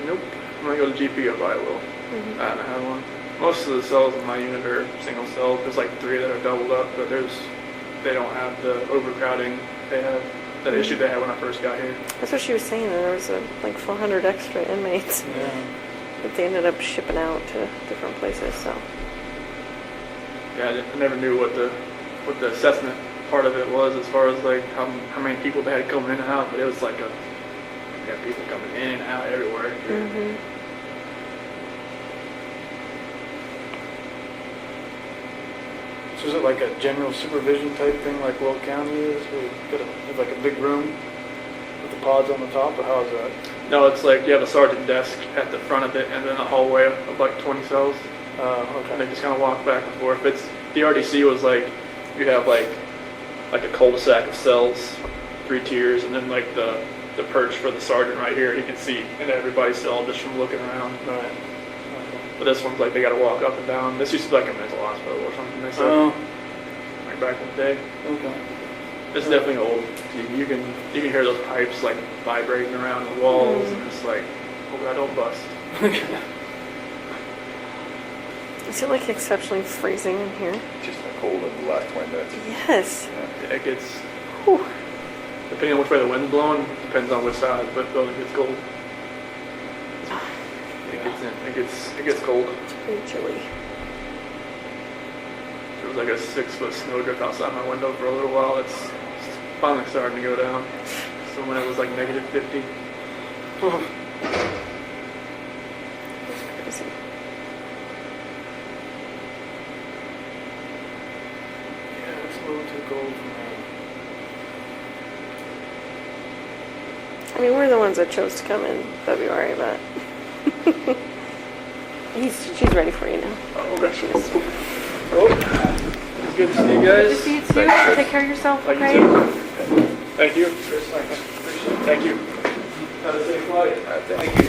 Nope. When I go to GP, I probably will. Mhm. I haven't had one. Most of the cells in my unit are single cell. There's like 3 that are doubled up, but they don't have the overcrowding they have, that issue they had when I first got here. That's what she was saying, that there was like 400 extra inmates Yeah. that they ended up shipping out to different places, so. Yeah, I never knew what the assessment part of it was as far as like how many people they had coming in and out, but it was like you got people coming in and out everywhere. Mm-hmm. So is it like a general supervision type thing like Will County is? Where you have like a big room with the pods on the top, or how is that? No, it's like you have a sergeant desk at the front of it and then a hallway of like 20 cells. And they Okay. just kind of walk back and forth. The RDC was like, you have like a cul-de-sac of cells, 3 tiers, and then like the perch for the sergeant right here, he can see into everybody's cell just from looking around. All right. Okay. But this one's like they got to walk up and down. This used to be like a mental hospital or something. They said Oh, like back in the day. okay. It's definitely old. You can hear those pipes like vibrating around the walls, and it's like, hope I don't bust. Is it like exceptionally freezing in here? Just got cold in the last 20 minutes. Yes. Yeah. It gets, Whew. depending on which way the wind's blowing, depends on which side, but the building gets cold. It gets cold. It's pretty chilly. There was like a 6-foot snowdrift outside my window for a little while. It's finally starting to go down. So when it was like negative 50. It's crazy. Yeah, it's a little too cold for me. I mean, we're the ones that chose to come in February, but she's ready for you now. Oh, There she is. Well, it's good to see you guys. See you too. Take care of yourself, Thank okay? you. Thank you. Thank you. Have a safe flight. Thank you.